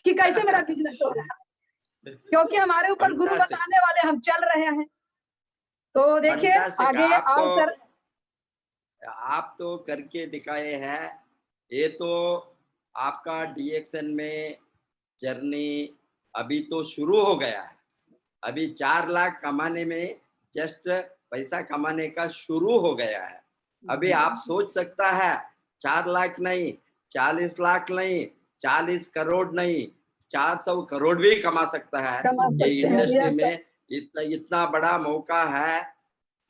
कि कैसे मेरा बिजनेस हो रहा है, क्योंकि हमारे ऊपर गुरु बताने वाले हम चल रहे हैं। तो देखिए आगे और सर आप तो करके दिखाए हैं। ये तो आपका डीएक्सन में जर्नी अभी तो शुरू हो गया है। अभी 4 लाख कमाने में जस्ट पैसा कमाने का शुरू हो गया है। अभी आप सोच सकता है 4 लाख नहीं, 40 लाख नहीं, 40 करोड़ नहीं, 400 करोड़ भी कमा सकता है। ये इंडस्ट्री में इतना बड़ा मौका है।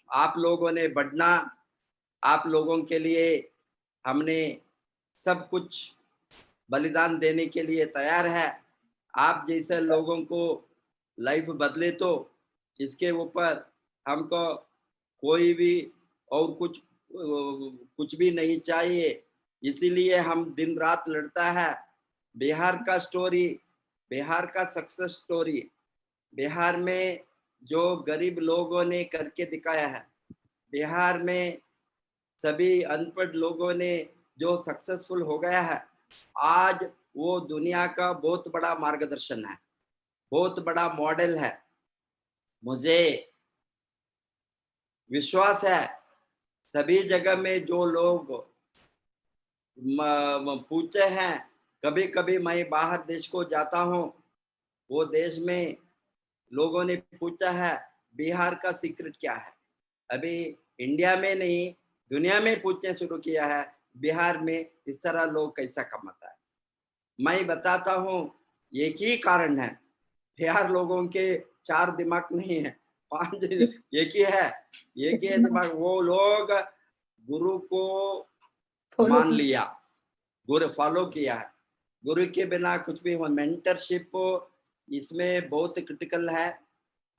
आप लोगों ने बढ़ना, आप लोगों के लिए हमने सब कुछ बलिदान देने के लिए तैयार है। आप जैसे लोगों को लाइफ बदले तो इसके ऊपर हमको कोई भी और कुछ भी नहीं चाहिए। इसीलिए हम दिन रात लड़ता है। बिहार का स्टोरी, बिहार का सक्सेस स्टोरी, बिहार में जो गरीब लोगों ने करके दिखाया है, बिहार में सभी अनपढ़ लोगों ने जो सक्सेसफुल हो गया है, आज वो दुनिया का बहुत बड़ा मार्गदर्शन है, बहुत बड़ा मॉडल है। मुझे विश्वास है सभी जगह में जो लोग पूछते हैं, कभी कभी मैं बाहर देश को जाता हूँ, वो देश में लोगों ने पूछा है बिहार का सीक्रेट क्या है। अभी इंडिया में नहीं, दुनिया में पूछने शुरू किया है बिहार में इस तरह लोग कैसा कमाता है। मैं बताता हूँ, एक ही कारण है, बिहार लोगों के 4 दिमाग नहीं है, 5 एक ही है, एक ही दिमाग। वो लोग गुरु को मान लिया, गुरु फॉलो किया है। गुरु के बिना कुछ भी हो। मेंटरशिप इसमें बहुत क्रिटिकल है।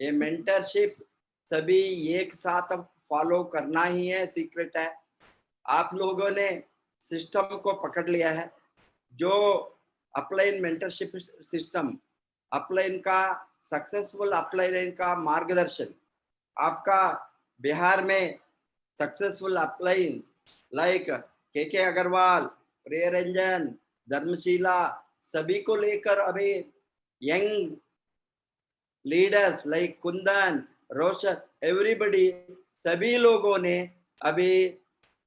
ये मेंटरशिप सभी एक साथ फॉलो करना ही है, सीक्रेट है। आप लोगों ने सिस्टम को पकड़ लिया है, जो अपलाइन मेंटरशिप सिस्टम, अपलाइन का सक्सेसफुल अपलाइन का मार्गदर्शन आपका बिहार में सक्सेसफुल अपलाइन लाइक के अग्रवाल, प्रियरंजन, धर्मशिला, सभी को लेकर अभी यंग लीडर्स लाइक कुंदन, रोशन, एवरीबडी, सभी लोगों ने अभी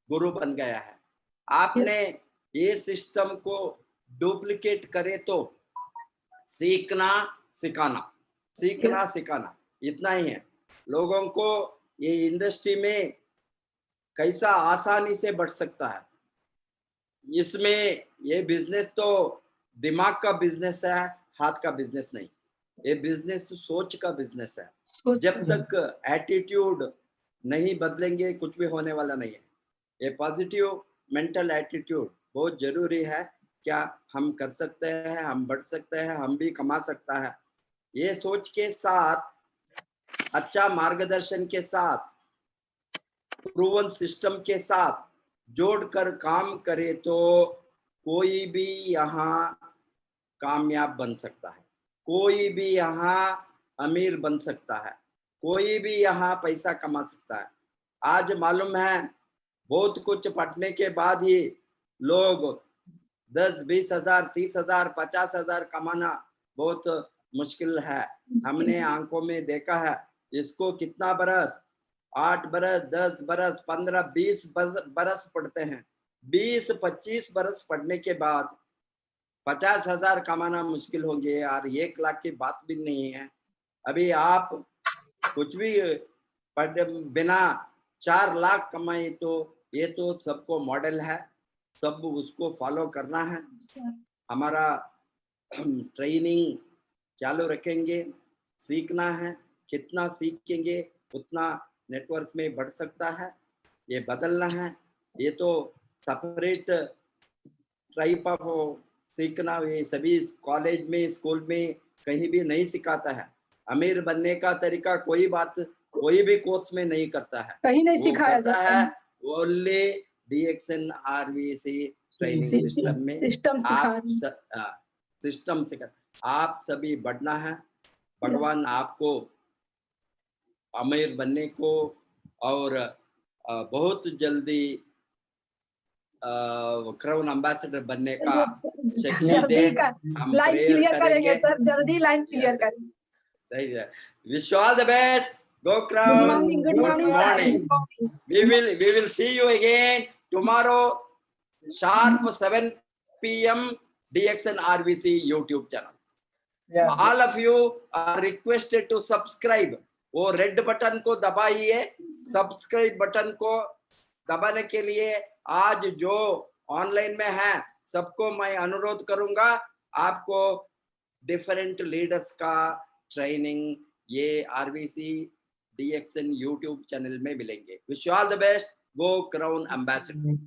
गुरु बन गया है। आपने ये सिस्टम को डुप्लीकेट करे तो सीखना सिखाना, सीखना सिखाना, इतना ही है। लोगों को ये इंडस्ट्री में कैसा आसानी से बढ़ सकता है। इसमें ये बिजनेस तो दिमाग का बिजनेस है, हाथ का बिजनेस नहीं। ये बिजनेस सोच का बिजनेस है। जब तक एटीट्यूड नहीं बदलेंगे कुछ भी होने वाला नहीं है। ये पॉजिटिव मेंटल एटीट्यूड बहुत जरूरी है। क्या हम कर सकते हैं, हम बढ़ सकते हैं, हम भी कमा सकता है, ये सोच के साथ, अच्छा मार्गदर्शन के साथ, प्रूवन सिस्टम के साथ जोड़कर काम करे तो कोई भी यहाँ कामयाब बन सकता है, कोई भी यहाँ अमीर बन सकता है, कोई भी यहाँ पैसा कमा सकता है। आज मालूम है बहुत कुछ पढ़ने के बाद ही लोग 10-20 हजार, 30 हजार, 50 हजार कमाना बहुत मुश्किल है। हमने आंखों में देखा है। इसको कितना बरस, 8 बरस, 10 बरस, 15, 20 बरस पढ़ते हैं। 20-25 बरस पढ़ने के बाद 50 हजार कमाना मुश्किल होंगे यार, 1 लाख की बात भी नहीं है। अभी आप कुछ भी पढ़ बिना 4 लाख कमाए तो ये तो सबको मॉडल है, सब उसको फॉलो करना है। हमारा ट्रेनिंग चालू रखेंगे, सीखना है, कितना सीखेंगे उतना नेटवर्क में बढ़ सकता है। ये बदलना है। ये तो सेपरेट टाइप ऑफ सीखना, ये सभी कॉलेज में स्कूल में कहीं भी नहीं सिखाता है। अमीर बनने का तरीका कोई भी कोर्स में नहीं करता है, कहीं नहीं सिखाया जाता है। Only DXN RVC training system में सिस्टम सिखा। आप सभी बढ़ना है, भगवान आपको अमीर बनने को और बहुत जल्दी क्राउन एम्बेसडर बनने का शक्ति दे। हम प्रेयर करेंगे सर, जल्दी लाइन क्लियर करेंगे। Wish you all the best. Go Crown. Good morning. We will see you again tomorrow sharp 7 PM DXN RVC YouTube channel. Yes. All of you are requested to subscribe. वो red button को दबाइए। Subscribe button को दबाने के लिए आज जो online में है सबको मैं अनुरोध करूंगा, आपको डिफरेंट लीडर्स का ट्रेनिंग ये RVC DXN YouTube चैनल में मिलेंगे। Wish you all the best. Go crown ambassador.